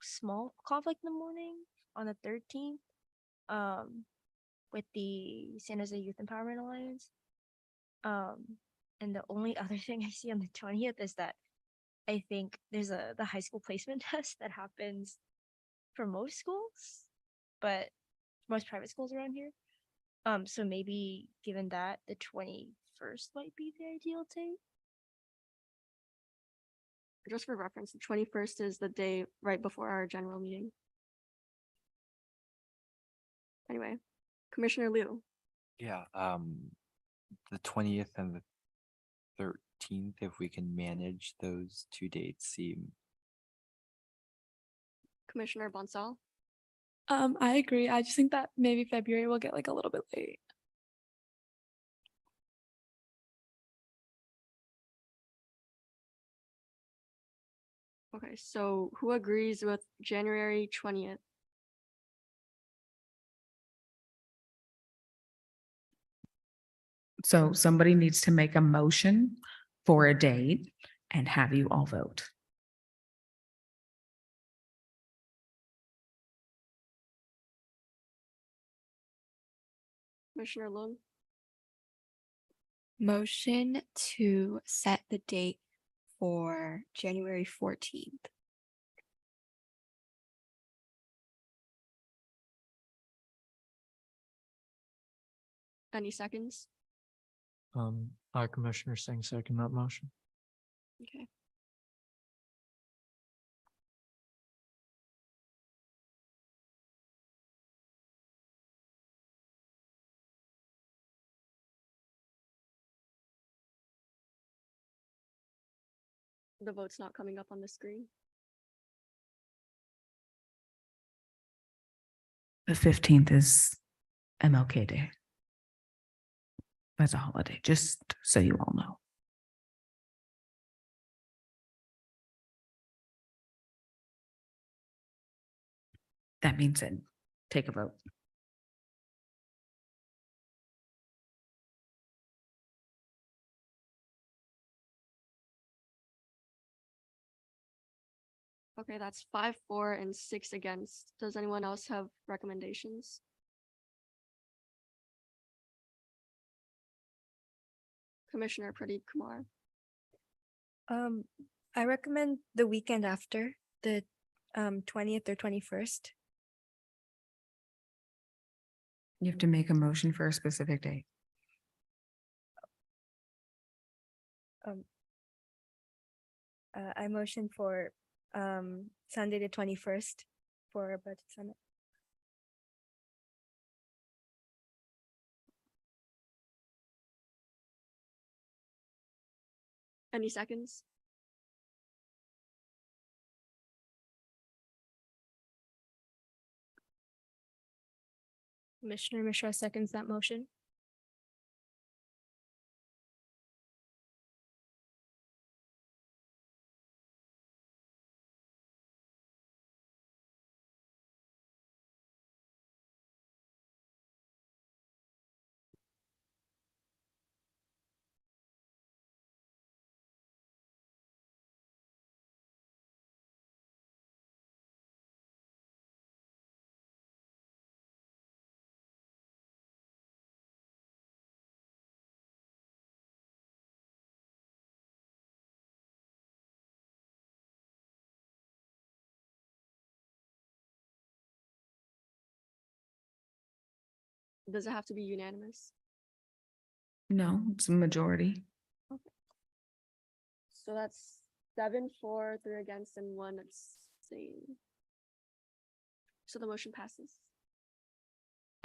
small conflict in the morning on the 13th with the San Jose Youth Empowerment Alliance. And the only other thing I see on the 20th is that I think there's the high school placement test that happens for most schools, but most private schools around here. So maybe given that, the 21st might be the ideal date. just for reference, the 21st is the day right before our general meeting. Anyway, Commissioner Liu, Yeah, the 20th and the 13th, if we can manage those 2 dates, seem Commissioner Bonsall, I agree. I just think that maybe February will get like a little bit late. okay, so who agrees with January 20th? So somebody needs to make a motion for a date and have you all vote. Commissioner Lung, Motion to set the date for January 14th. any seconds? Commissioner Singh, second that motion. Okay. The vote's not coming up on the screen. The 15th is MLK Day. That's a holiday, just so you all know. That means it. Take a vote. Okay, that's 5 for and 6 against. Does anyone else have recommendations? Commissioner Pradeep Kumar, I recommend the weekend after the 20th or 21st. You have to make a motion for a specific date. I motion for Sunday the 21st for a budget summit. any seconds? Commissioner Mishra seconds that motion. Does it have to be unanimous? No, it's a majority. So that's 7 for, 3 against, and 1 abstain. So the motion passes.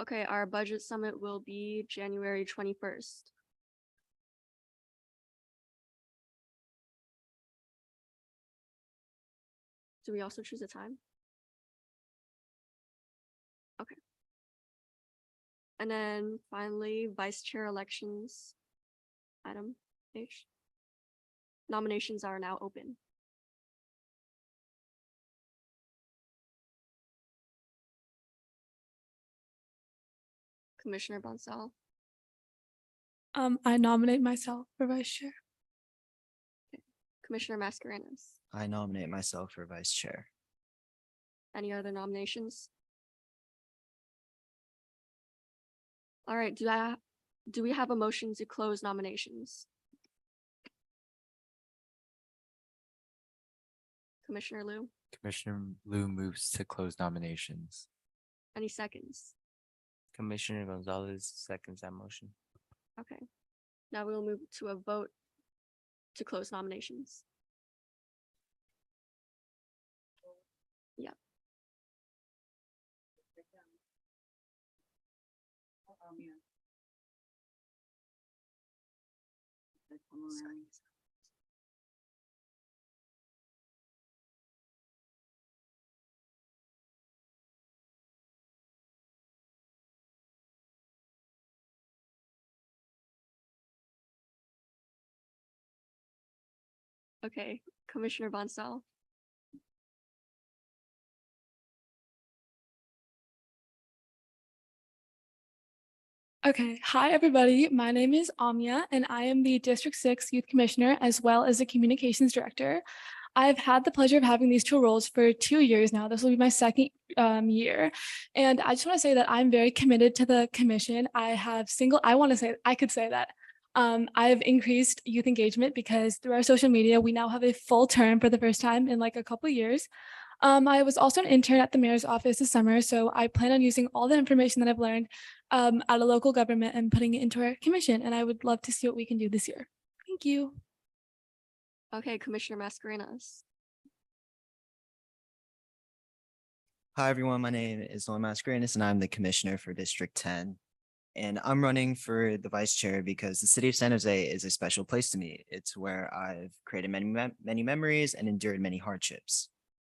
Okay, our budget summit will be January 21st. Do we also choose a time? Okay. And then finally, vice chair elections. Item H. Nominations are now open. Commissioner Bonsall, I nominate myself for vice chair. Commissioner Mascarenas. I nominate myself for vice chair. Any other nominations? All right, do we have a motion to close nominations? Commissioner Liu, Commissioner Liu moves to close nominations. any seconds? Commissioner Gonzalez seconds that motion. Okay. Now we'll move to a vote to close nominations. Yeah. Okay, Commissioner Bonsall. Okay, hi everybody. My name is Amia and I am the District 6 Youth Commissioner as well as the Communications Director. I've had the pleasure of having these two roles for 2 years now. This will be my second year. And I just want to say that I'm very committed to the commission. I could say that I have increased youth engagement because through our social media, we now have a full term for the first time in like a couple of years. I was also an intern at the mayor's office this summer, so I plan on using all the information that I've learned at a local government and putting it into our commission. And I would love to see what we can do this year. Thank you. Okay, Commissioner Mascarenas. Hi, everyone. My name is Nolan Mascarenas, and I'm the commissioner for District 10. And I'm running for the vice chair because the city of San Jose is a special place to me. It's where I've created many memories and endured many hardships.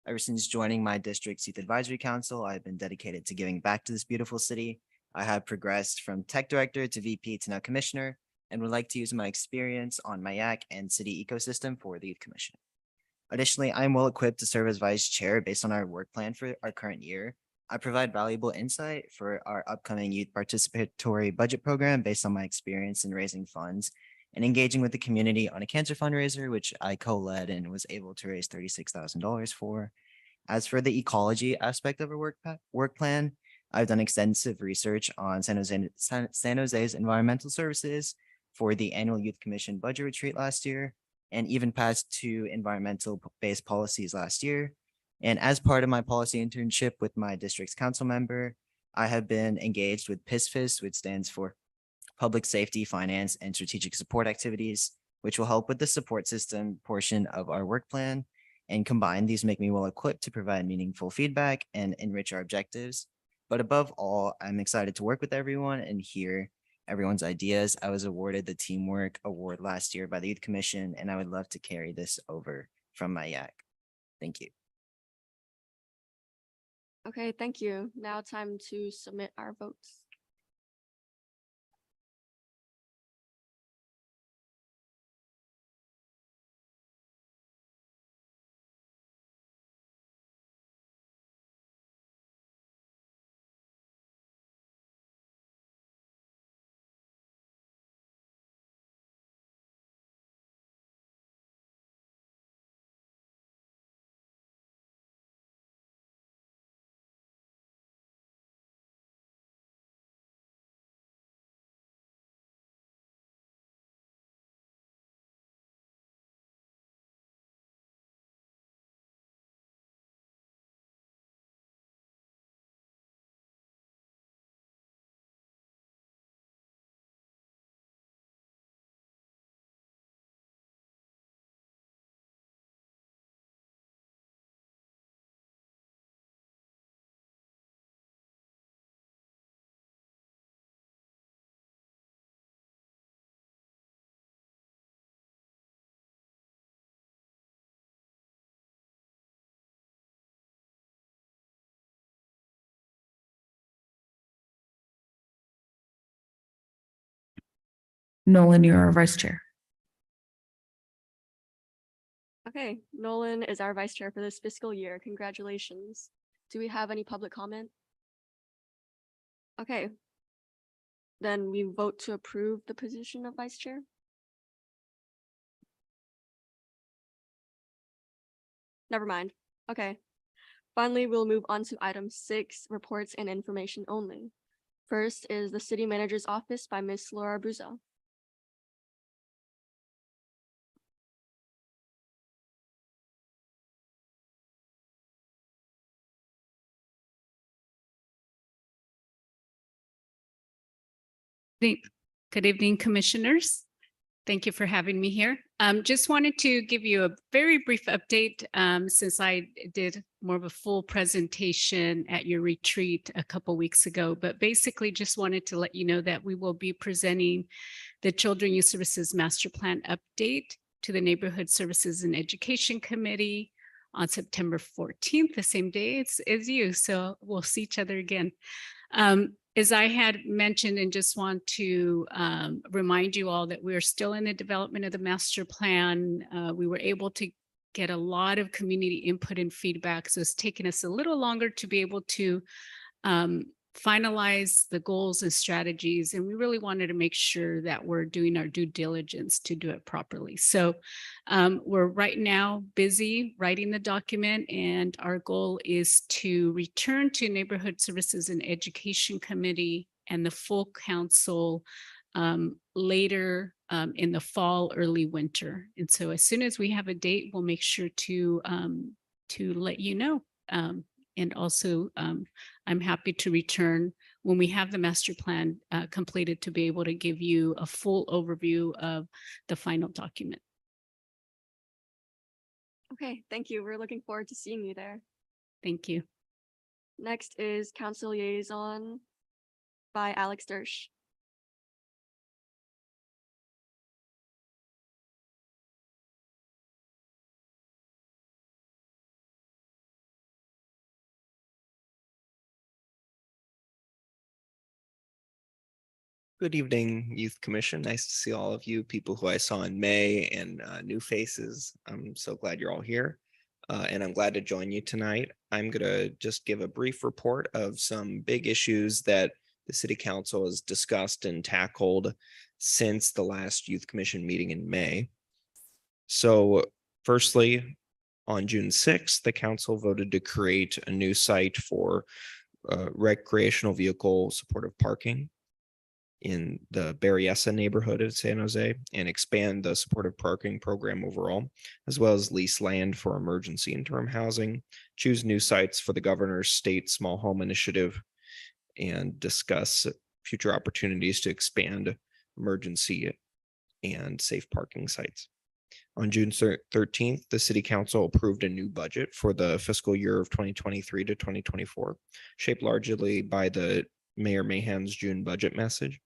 Ever since joining my district's youth advisory council, I've been dedicated to giving back to this beautiful city. I have progressed from tech director to VP to now commissioner, and would like to use my experience on MIAC and city ecosystem for the youth commission. Additionally, I am well equipped to serve as vice chair based on our work plan for our current year. I provide valuable insight for our upcoming youth participatory budget program based on my experience in raising funds and engaging with the community on a cancer fundraiser, which I co-led and was able to raise $36,000 for. As for the ecology aspect of our work plan, I've done extensive research on San Jose's environmental services for the annual Youth Commission budget retreat last year, and even passed 2 environmental-based policies last year. And as part of my policy internship with my district's council member, I have been engaged with PISFIS, which stands for Public Safety, Finance, and Strategic Support Activities, which will help with the support system portion of our work plan. And combined, these make me well equipped to provide meaningful feedback and enrich our objectives. But above all, I'm excited to work with everyone and hear everyone's ideas. I was awarded the Teamwork Award last year by the Youth Commission, and I would love to carry this over from MIAC. Thank you. Okay, thank you. Now time to submit our votes. Nolan, you're our vice chair. Okay, Nolan is our vice chair for this fiscal year. Congratulations. Do we have any public comment? Okay. Then we vote to approve the position of vice chair. Never mind. Okay. Finally, we'll move on to item 6, reports and information only. First is the city manager's office by Ms. Laura Buzo. Good evening, commissioners. Thank you for having me here. Just wanted to give you a very brief update since I did more of a full presentation at your retreat a couple weeks ago, but basically just wanted to let you know that we will be presenting the Children Youth Services Master Plan update to the Neighborhood Services and Education Committee on September 14th, the same day as you. So we'll see each other again. As I had mentioned, and just want to remind you all that we're still in the development of the master plan. We were able to get a lot of community input and feedback, so it's taken us a little longer to be able to finalize the goals and strategies, and we really wanted to make sure that we're doing our due diligence to do it properly. So we're right now busy writing the document, and our goal is to return to Neighborhood Services and Education Committee and the full council later in the fall, early winter. And so as soon as we have a date, we'll make sure to let you know. And also, I'm happy to return when we have the master plan completed to be able to give you a full overview of the final document. Okay, thank you. We're looking forward to seeing you there. Thank you. Next is Council Liaison by Alex Dersh. Good evening, Youth Commission. Nice to see all of you, people who I saw in May and new faces. I'm so glad you're all here. And I'm glad to join you tonight. I'm gonna just give a brief report of some big issues that the City Council has discussed and tackled since the last Youth Commission meeting in May. So firstly, on June 6th, the council voted to create a new site for recreational vehicle supportive parking in the Berryessa neighborhood of San Jose and expand the supportive parking program overall, as well as lease land for emergency interim housing, choose new sites for the governor's state small home initiative, and discuss future opportunities to expand emergency and safe parking sites. On June 13th, the City Council approved a new budget for the fiscal year of 2023 to 2024, shaped largely by the Mayor Mahan's June budget message.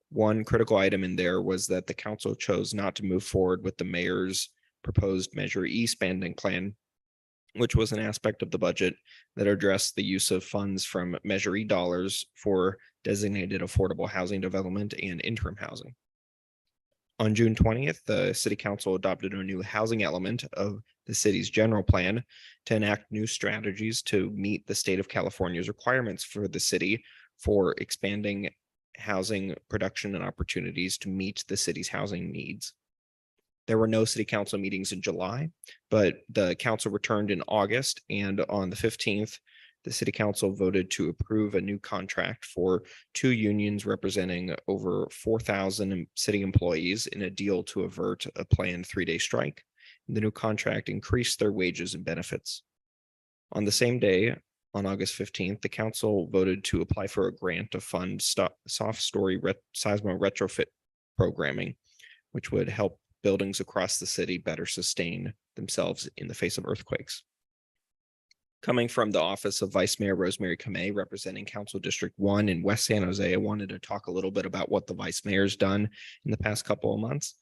One critical item in there was that the council chose not to move forward with the mayor's proposed Measure E spending plan, which was an aspect of the budget that addressed the use of funds from Measure E dollars for designated affordable housing development and interim housing. On June 20th, the City Council adopted a new housing element of the city's general plan to enact new strategies to meet the state of California's requirements for the city for expanding housing production and opportunities to meet the city's housing needs. There were no City Council meetings in July, but the council returned in August, and on the 15th, the City Council voted to approve a new contract for 2 unions representing over 4,000 city employees in a deal to avert a planned 3-day strike. The new contract increased their wages and benefits. On the same day, on August 15th, the council voted to apply for a grant to fund soft story seismo retrofit programming, which would help buildings across the city better sustain themselves in the face of earthquakes. Coming from the office of Vice Mayor Rosemary Kamei, representing Council District 1 in West San Jose, I wanted to talk a little bit about what the Vice Mayor's done in the past couple of months.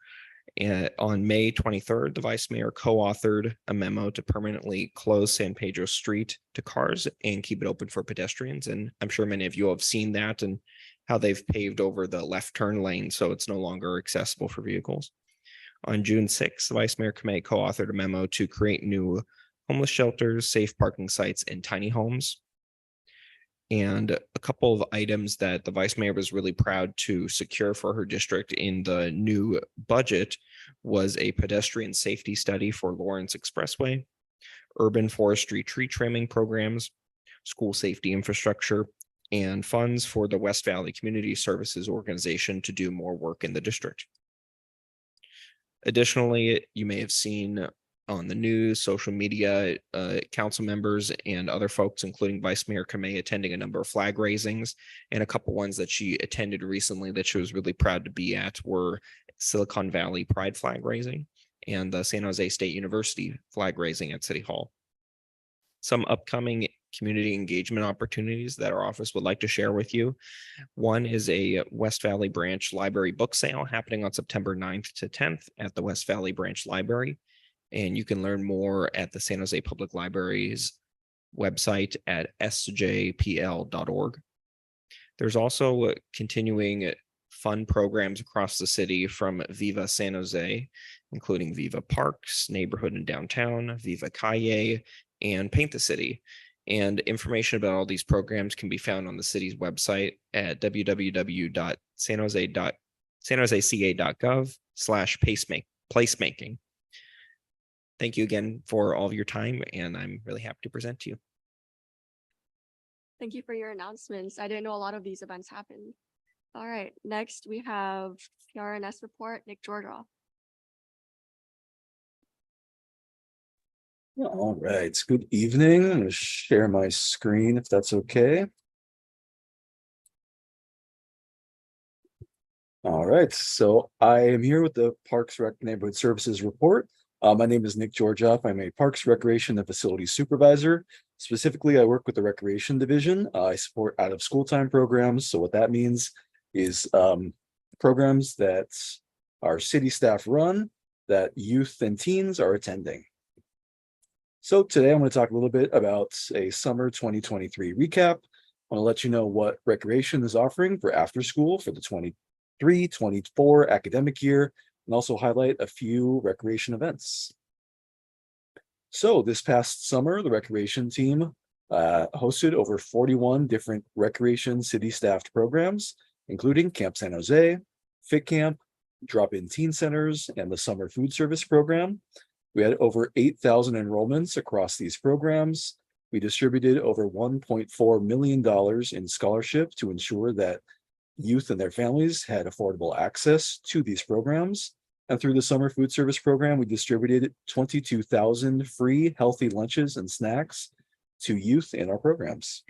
And on May 23rd, the Vice Mayor co-authored a memo to permanently close San Pedro Street to cars and keep it open for pedestrians. And I'm sure many of you have seen that and how they've paved over the left turn lane so it's no longer accessible for vehicles. On June 6th, Vice Mayor Kamei co-authored a memo to create new homeless shelters, safe parking sites, and tiny homes. And a couple of items that the Vice Mayor was really proud to secure for her district in the new budget was a pedestrian safety study for Lawrence Expressway, urban forestry tree trimming programs, school safety infrastructure, and funds for the West Valley Community Services Organization to do more work in the district. Additionally, you may have seen on the news, social media, council members and other folks, including Vice Mayor Kamei, attending a number of flag raisings, and a couple ones that she attended recently that she was really proud to be at were Silicon Valley Pride flag raising and the San Jose State University flag raising at City Hall. Some upcoming community engagement opportunities that our office would like to share with you. One is a West Valley Branch Library book sale happening on September 9th to 10th at the West Valley Branch Library. And you can learn more at the San Jose Public Library's website at sjpl.org. There's also continuing fun programs across the city from Viva San Jose, including Viva Parks, Neighborhood and Downtown, Viva Calle, and Paint the City. And information about all these programs can be found on the city's website at www.sanjoseca.gov/placemaking. Thank you again for all of your time, and I'm really happy to present to you. Thank you for your announcements. I didn't know a lot of these events happened. All right, next we have PRNS report, Nick Georgia. All right, good evening. I'm going to share my screen if that's okay. All right, so I am here with the Parks Rec Neighborhood Services report. My name is Nick Georgioff. I'm a Parks, Recreation, and Facilities Supervisor. Specifically, I work with the Recreation Division. I support out-of-school time programs. So what that means is programs that our city staff run that youth and teens are attending. So today I'm going to talk a little bit about a summer 2023 recap. I want to let you know what Recreation is offering for after school for the 23-24 academic year, and also highlight a few recreation events. So this past summer, the Recreation team hosted over 41 different Recreation city staffed programs, including Camp San Jose, Fit Camp, Drop-In Teen Centers, and the Summer Food Service Program. We had over 8,000 enrollments across these programs. We distributed over $1.4 million in scholarship to ensure that youth and their families had affordable access to these programs. And through the Summer Food Service Program, we distributed 22,000 free healthy lunches and snacks to youth in our programs.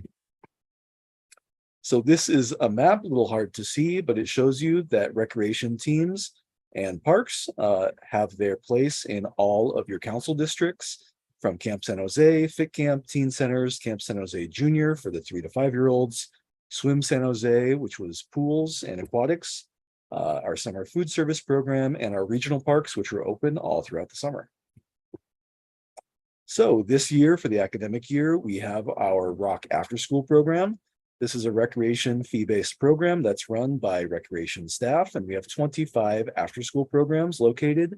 So this is a map, a little hard to see, but it shows you that Recreation teams and parks have their place in all of your council districts, from Camp San Jose, Fit Camp, Teen Centers, Camp San Jose Junior for the 3 to 5 year olds, Swim San Jose, which was pools and aquatics, our Summer Food Service Program, and our regional parks, which were open all throughout the summer. So this year, for the academic year, we have our Rock After School program. This is a recreation fee-based program that's run by Recreation staff, and we have 25 after-school programs located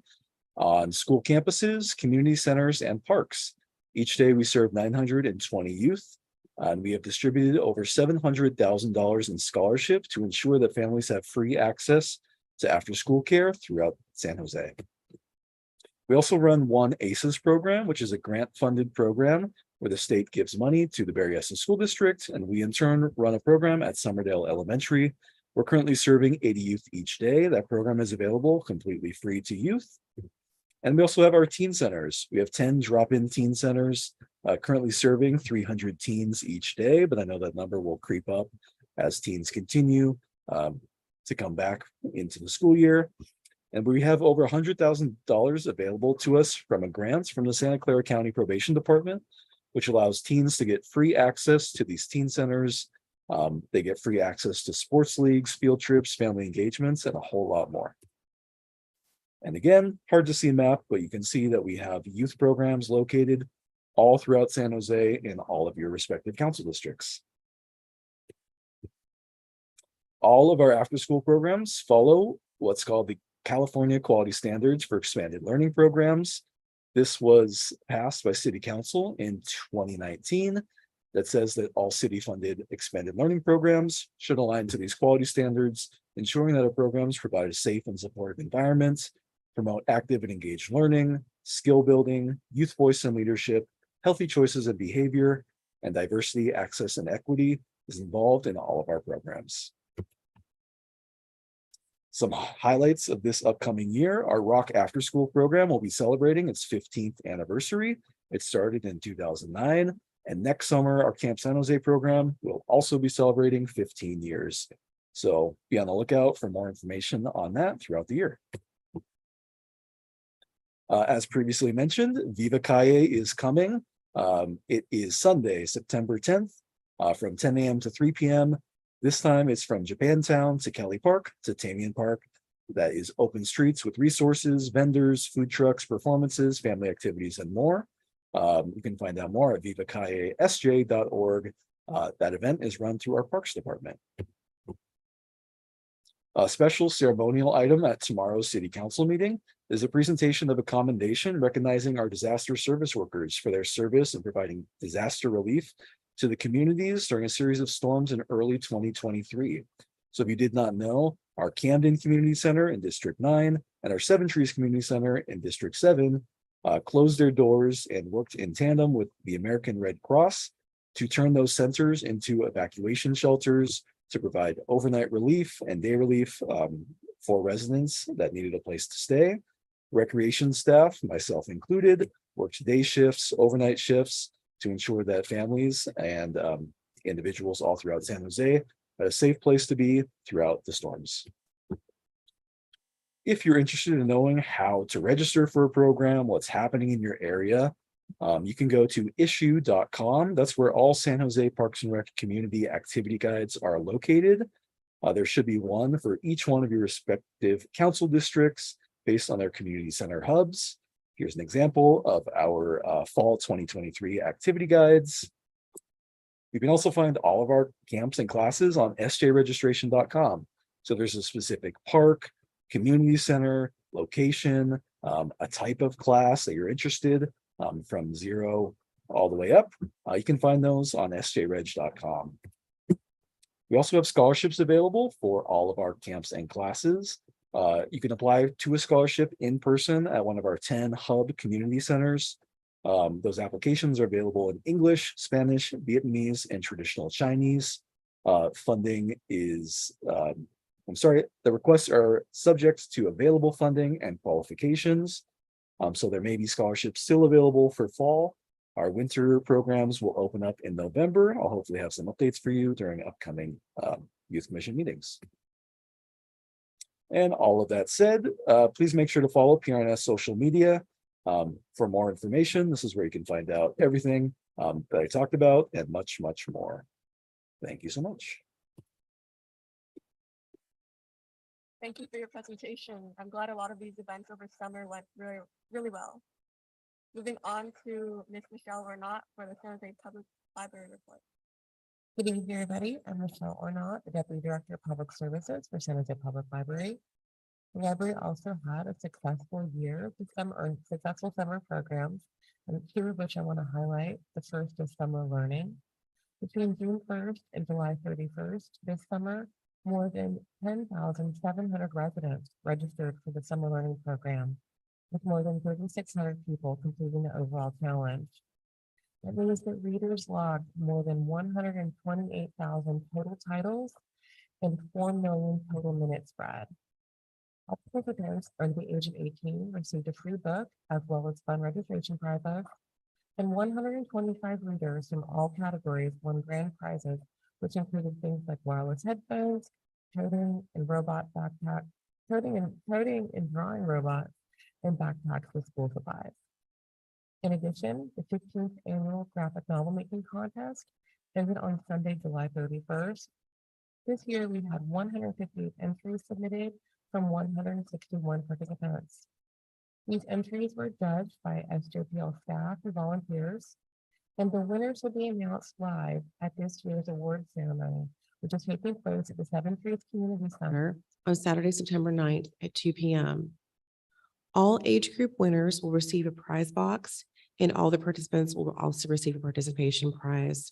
on school campuses, community centers, and parks. Each day we serve 920 youth, and we have distributed over $700,000 in scholarship to ensure that families have free access to after-school care throughout San Jose. We also run one ACES program, which is a grant-funded program where the state gives money to the Berryessa School District, and we in turn run a program at Summerdale Elementary. We're currently serving 80 youth each day. That program is available completely free to youth. And we also have our teen centers. We have 10 drop-in teen centers currently serving 300 teens each day, but I know that number will creep up as teens continue to come back into the school year. And we have over $100,000 available to us from a grant from the Santa Clara County Probation Department, which allows teens to get free access to these teen centers. They get free access to sports leagues, field trips, family engagements, and a whole lot more. And again, hard to see a map, but you can see that we have youth programs located all throughout San Jose in all of your respective council districts. All of our after-school programs follow what's called the California Quality Standards for Expanded Learning Programs. This was passed by City Council in 2019 that says that all city-funded expanded learning programs should align to these quality standards, ensuring that our programs provide a safe and supportive environment, promote active and engaged learning, skill building, youth voice and leadership, healthy choices and behavior, and diversity, access, and equity is involved in all of our programs. Some highlights of this upcoming year: our Rock After School program will be celebrating its 15th anniversary. It started in 2009, and next summer, our Camp San Jose program will also be celebrating 15 years. So be on the lookout for more information on that throughout the year. As previously mentioned, Viva Calle is coming. It is Sunday, September 10th, from 10 a.m. to 3 p.m. This time it's from Japantown to Kelly Park to Tamian Park. That is open streets with resources, vendors, food trucks, performances, family activities, and more. You can find out more at vivacallesj.org. That event is run through our Parks Department. A special ceremonial item at tomorrow's City Council meeting is a presentation of a commendation recognizing our disaster service workers for their service in providing disaster relief to the communities during a series of storms in early 2023. So if you did not know, our Camden Community Center in District 9 and our Seven Trees Community Center in District 7 closed their doors and worked in tandem with the American Red Cross to turn those centers into evacuation shelters to provide overnight relief and day relief for residents that needed a place to stay. Recreation staff, myself included, worked day shifts, overnight shifts to ensure that families and individuals all throughout San Jose had a safe place to be throughout the storms. If you're interested in knowing how to register for a program, what's happening in your area, you can go to issue.com. That's where all San Jose Parks and Rec community activity guides are located. There should be one for each one of your respective council districts based on their community center hubs. Here's an example of our fall 2023 activity guides. You can also find all of our camps and classes on sjregistration.com. So there's a specific park, community center, location, a type of class that you're interested from 0 all the way up. You can find those on sjreg.com. We also have scholarships available for all of our camps and classes. You can apply to a scholarship in person at one of our 10 hub community centers. Those applications are available in English, Spanish, Vietnamese, and traditional Chinese. Funding is, the requests are subject to available funding and qualifications. So there may be scholarships still available for fall. Our winter programs will open up in November. I'll hopefully have some updates for you during upcoming Youth Commission meetings. And all of that said, please make sure to follow PRNS social media for more information. This is where you can find out everything that I talked about and much, much more. Thank you so much. Thank you for your presentation. I'm glad a lot of these events over summer went really, really well. Moving on to Ms. Michelle Ornat for the San Jose Public Library report. Good evening, everybody. I'm Michelle Ornat, the Deputy Director of Public Services for San Jose Public Library. The library also had a successful year with successful summer programs, and two of which I want to highlight. The first is summer learning. Between June 1st and July 31st this summer, more than 10,700 residents registered for the summer learning program, with more than 3,600 people completing the overall challenge. That means that readers logged more than 128,000 total titles and 4 million total minutes read. All participants under the age of 18 received a free book as well as fun registration prizes, and 125 readers from all categories won grand prizes, which included things like wireless headphones, coding and robot backpack, coding and drawing robots, and backpacks with school supplies. In addition, the 15th annual graphic novel making contest ended on Sunday, July 31st. This year, we had 158 entries submitted from 161 participants. These entries were judged by SJPL staff and volunteers, and the winners will be announced live at this year's award ceremony, which is taking place at the Seven Trees Community Center on Saturday, September 9th at 2 p.m. All age group winners will receive a prize box, and all the participants will also receive a participation prize.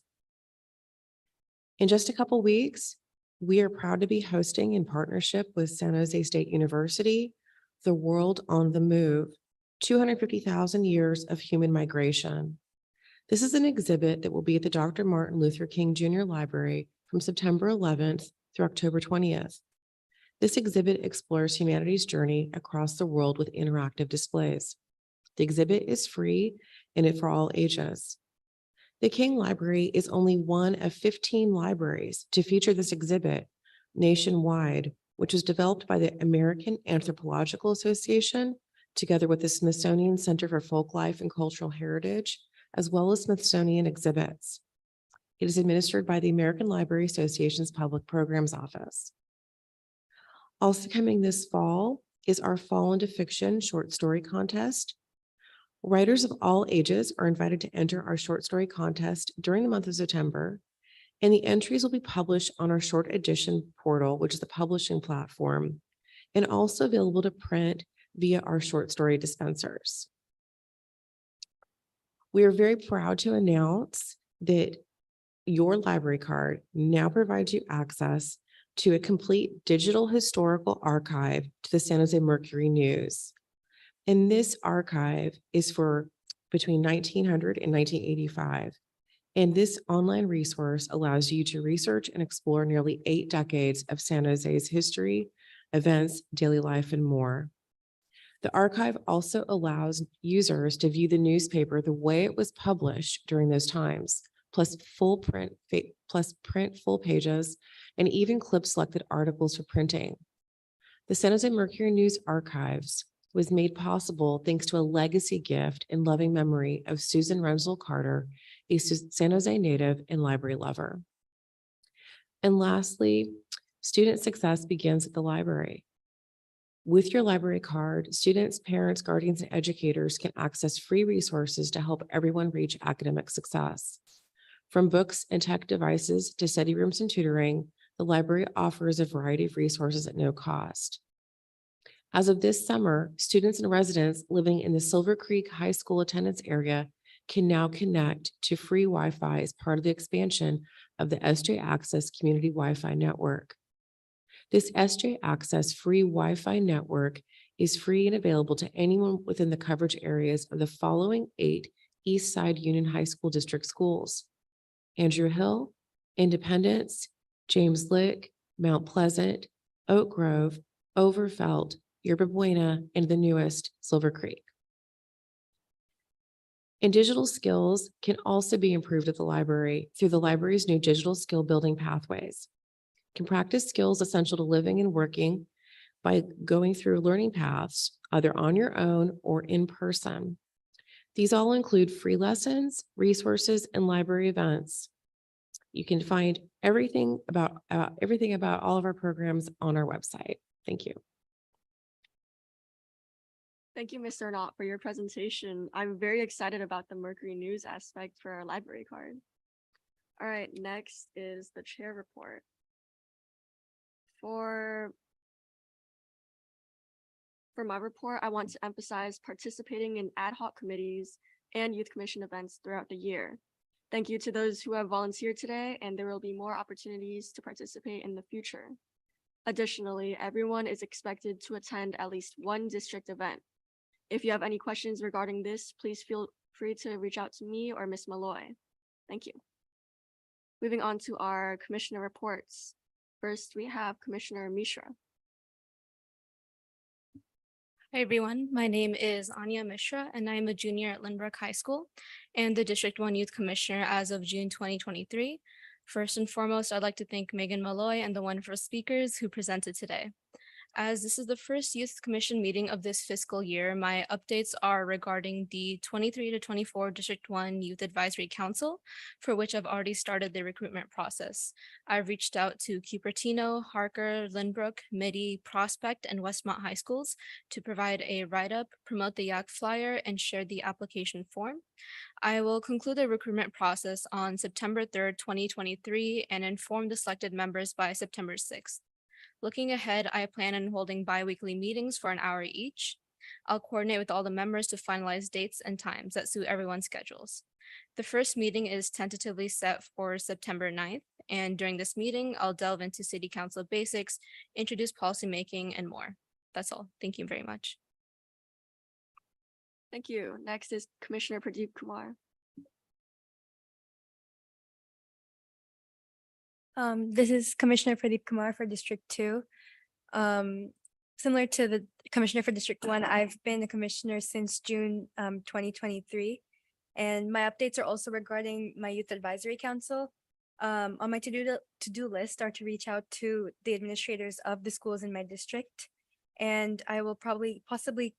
In just a couple weeks, we are proud to be hosting, in partnership with San Jose State University, The World on the Move, 250,000 Years of Human Migration. This is an exhibit that will be at the Dr. Martin Luther King Jr. Library from September 11th through October 20th. This exhibit explores humanity's journey across the world with interactive displays. The exhibit is free and for all ages. The King Library is only one of 15 libraries to feature this exhibit, nationwide, which was developed by the American Anthropological Association, together with the Smithsonian Center for Folklife and Cultural Heritage, as well as Smithsonian exhibits. It is administered by the American Library Association's Public Programs Office. Also coming this fall is our Fall into Fiction short story contest. Writers of all ages are invited to enter our short story contest during the month of September, and the entries will be published on our short edition portal, which is the publishing platform, and also available to print via our short story dispensers. We are very proud to announce that your library card now provides you access to a complete digital historical archive to the San Jose Mercury News. And this archive is for between 1900 and 1985. And this online resource allows you to research and explore nearly 8 decades of San Jose's history, events, daily life, and more. The archive also allows users to view the newspaper the way it was published during those times, plus print full pages, and even clip selected articles for printing. The San Jose Mercury News Archives was made possible thanks to a legacy gift in loving memory of Susan Renslow Carter, a San Jose native and library lover. And lastly, student success begins at the library. With your library card, students, parents, guardians, and educators can access free resources to help everyone reach academic success. From books and tech devices to study rooms and tutoring, the library offers a variety of resources at no cost. As of this summer, students and residents living in the Silver Creek High School attendance area can now connect to free Wi-Fi as part of the expansion of the SJ Access Community Wi-Fi Network. This SJ Access free Wi-Fi network is free and available to anyone within the coverage areas of the following 8 East Side Union High School District schools: Andrew Hill, Independence, James Lick, Mount Pleasant, Oak Grove, Overfelt, Yerba Buena, and the newest, Silver Creek. And digital skills can also be improved at the library through the library's new digital skill building pathways. You can practice skills essential to living and working by going through learning paths, either on your own or in person. These all include free lessons, resources, and library events. You can find everything about all of our programs on our website. Thank you. Thank you, Mr. Knott, for your presentation. I'm very excited about the Mercury News aspect for our library card. All right, next is the chair report. For my report, I want to emphasize participating in ad hoc committees and youth commission events throughout the year. Thank you to those who have volunteered today, and there will be more opportunities to participate in the future. Additionally, everyone is expected to attend at least one district event. If you have any questions regarding this, please feel free to reach out to me or Ms. Malloy. Thank you. Moving on to our commissioner reports. First, we have Commissioner Mishra. Hi, everyone. My name is Anya Mishra, and I am a junior at Lynbrook High School and the District 1 Youth Commissioner as of June 2023. First and foremost, I'd like to thank Megan Malloy and the wonderful speakers who presented today. As this is the first Youth Commission meeting of this fiscal year, my updates are regarding the 23 to 24 District 1 Youth Advisory Council, for which I've already started the recruitment process. I've reached out to Cupertino, Harker, Lynbrook, Midi, Prospect, and Westmont High Schools to provide a write-up, promote the YAC flyer, and share the application form. I will conclude the recruitment process on September 3rd, 2023, and inform the selected members by September 6th. Looking ahead, I plan on holding bi-weekly meetings for an hour each. I'll coordinate with all the members to finalize dates and times that suit everyone's schedules. The first meeting is tentatively set for September 9th, and during this meeting, I'll delve into City Council basics, introduce policymaking, and more. That's all. Thank you very much. Thank you. Next is Commissioner Pradeep Kumar. This is Commissioner Pradeep Kumar for District 2. Similar to the Commissioner for District 1, I've been a commissioner since June 2023. And my updates are also regarding my Youth Advisory Council. On my to-do list are to reach out to the administrators of the schools in my district. And I will possibly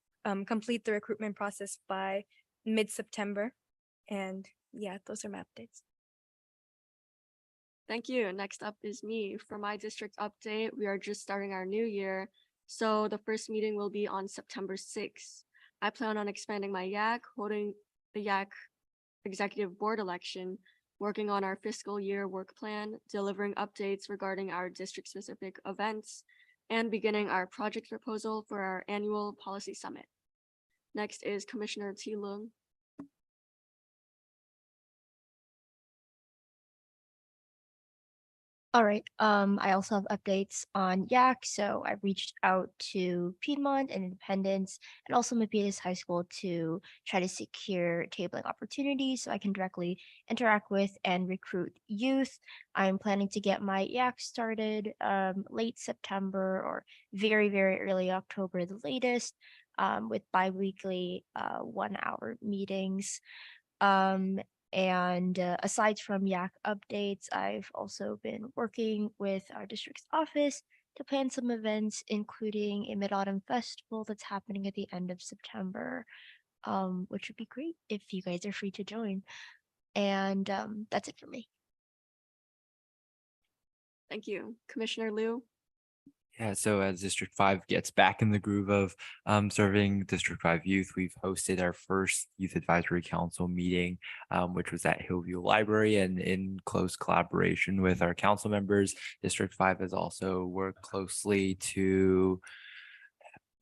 complete the recruitment process by mid-September. And yeah, those are my updates. Thank you. Next up is me. For my district update, we are just starting our new year. So the first meeting will be on September 6th. I plan on expanding my YAC, holding the YAC executive board election, working on our fiscal year work plan, delivering updates regarding our district specific events, and beginning our project proposal for our annual policy summit. Next is Commissioner T. Lung. All right, I also have updates on YAC. So I reached out to Piedmont and Independence and also Milpitas High School to try to secure tabling opportunities so I can directly interact with and recruit youth. I'm planning to get my YAC started late September or very, very early October, the latest, with bi-weekly 1-hour meetings. And aside from YAC updates, I've also been working with our district's office to plan some events, including a Mid-Autumn Festival that's happening at the end of September, which would be great if you guys are free to join. And that's it for me. Thank you. Commissioner Liu. Yeah, so as District 5 gets back in the groove of serving District 5 youth, we've hosted our first Youth Advisory Council meeting, which was at Hillview Library, and in close collaboration with our council members. District 5 has also worked closely to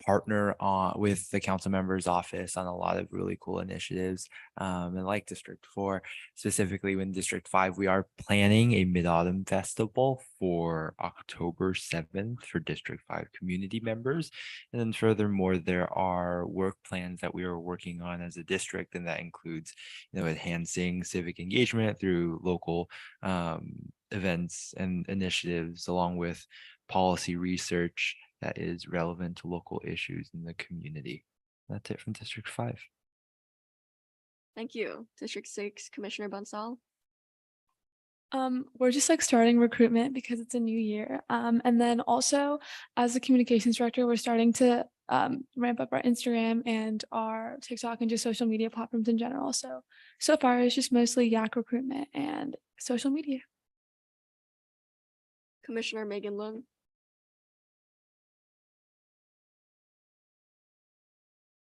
partner with the council member's office on a lot of really cool initiatives. And like District 4, specifically in District 5, we are planning a Mid-Autumn Festival for October 7th for District 5 community members. And then furthermore, there are work plans that we are working on as a district, and that includes, enhancing civic engagement through local events and initiatives, along with policy research that is relevant to local issues in the community. That's it from District 5. Thank you. District 6, Commissioner Bansal. We're just starting recruitment because it's a new year. And then also as a communications director, we're starting to ramp up our Instagram and our TikTok and just social media platforms in general. So far it's just mostly YAC recruitment and social media. Commissioner Megan Lung.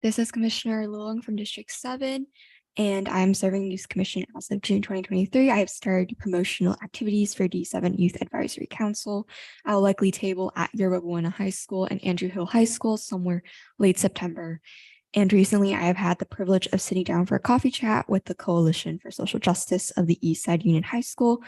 This is Commissioner Luong from District 7, and I'm serving Youth Commission as of June 2023. I have started promotional activities for D7 Youth Advisory Council. I will likely table at Yerba Buena High School and Andrew Hill High School somewhere late September. And recently I have had the privilege of sitting down for a coffee chat with the Coalition for Social Justice of the Eastside Union High School,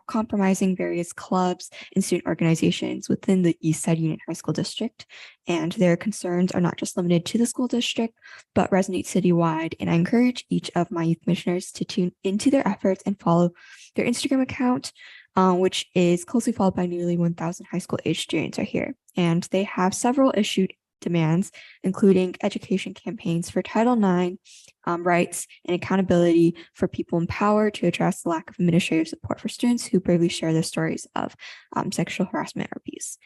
compromising various clubs and student organizations within the Eastside Union High School District. And their concerns are not just limited to the school district, but resonate citywide. And I encourage each of my youth commissioners to tune into their efforts and follow their Instagram account, which is closely followed by nearly 1,000 high school age students are here. And they have several issued demands, including education campaigns for Title IX rights and accountability for people in power to address the lack of administrative support for students who bravely share their stories of sexual harassment or abuse.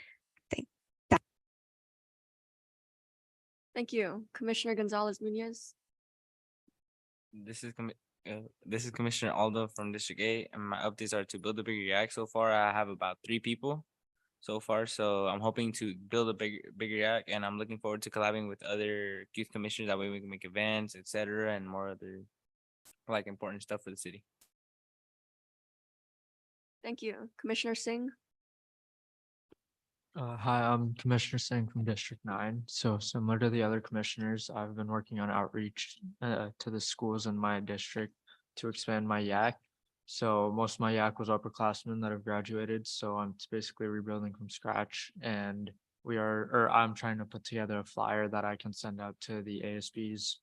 Thank you. Commissioner Gonzalez Munoz. This is Commissioner Aldo from District 8, and my updates are to build a bigger YAC. So far, I have about 3 people so far, so I'm hoping to build a bigger YAC, and I'm looking forward to collaborating with other youth commissioners. That way we can make events, etc., and more other important stuff for the city. Thank you. Commissioner Singh. Hi, I'm Commissioner Singh from District 9. So similar to the other commissioners, I've been working on outreach to the schools in my district to expand my YAC. So most of my YAC was upperclassmen that have graduated. So I'm basically rebuilding from scratch, and I'm trying to put together a flyer that I can send out to the ASBs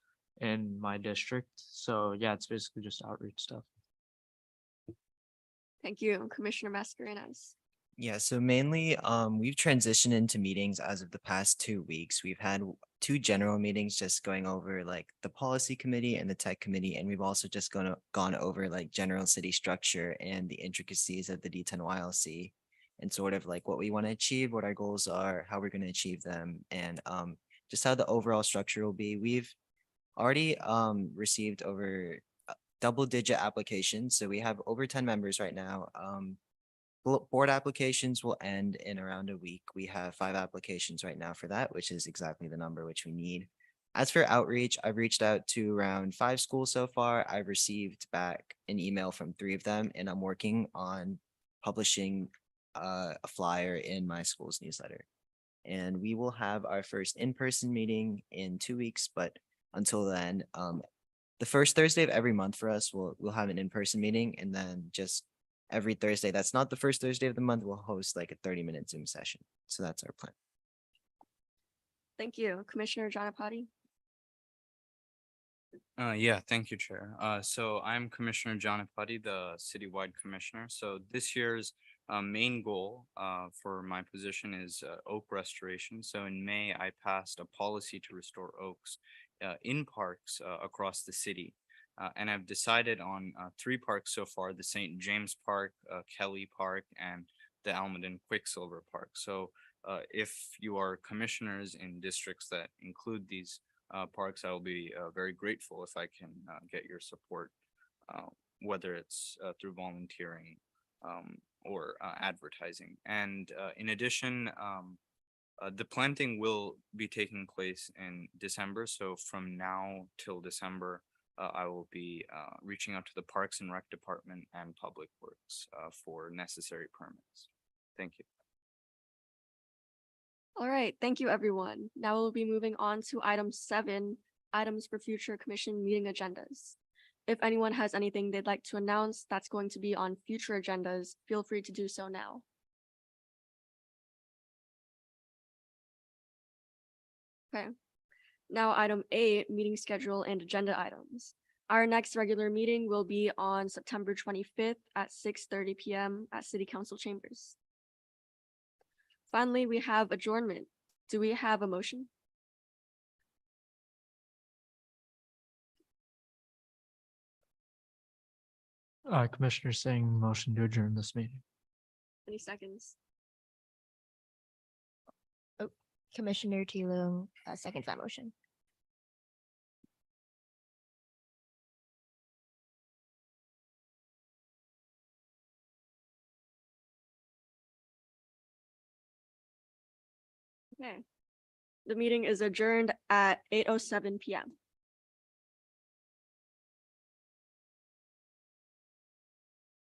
in my district. So yeah, it's basically just outreach stuff. Thank you. Commissioner Mascarenas. Yeah, so mainly we've transitioned into meetings as of the past 2 weeks. We've had two general meetings just going over like the policy committee and the tech committee, and we've also just gone over like general city structure and the intricacies of the D10 YLC and sort of like what we want to achieve, what our goals are, how we're going to achieve them, and just how the overall structure will be. We've already received over double-digit applications, so we have over 10 members right now. Board applications will end in around a week. We have 5 applications right now for that, which is exactly the number which we need. As for outreach, I've reached out to around 5 schools so far. I've received back an email from 3 of them, and I'm working on publishing a flyer in my school's newsletter. And we will have our first in-person meeting in 2 weeks, but until then, the first Thursday of every month for us, we'll have an in-person meeting, and then just every Thursday, that's not the first Thursday of the month, we'll host like a 30-minute Zoom session. So that's our plan. Thank you. Commissioner Janapati. Yeah, thank you, Chair. So I'm Commissioner Janapati, the citywide commissioner. So this year's main goal for my position is oak restoration. So in May, I passed a policy to restore oaks in parks across the city. And I've decided on 3 parks so far: the St. James Park, Kelly Park, and the Almaden Quicksilver Park. So if you are commissioners in districts that include these parks, I will be very grateful if I can get your support, whether it's through volunteering or advertising. And in addition, the planting will be taking place in December. So from now till December, I will be reaching out to the Parks and Rec Department and Public Works for necessary permits. Thank you. All right, thank you, everyone. Now we'll be moving on to item 7, items for future commission meeting agendas. If anyone has anything they'd like to announce that's going to be on future agendas, feel free to do so now. Okay. Now, item 8, meeting schedule and agenda items. Our next regular meeting will be on September 25th at 6:30 p.m. at City Council chambers. Finally, we have adjournment. Do we have a motion? Commissioner Singh, motion to adjourn this meeting. Any seconds? Commissioner Tilung seconds that motion. Okay. The meeting is adjourned at 8:07 p.m.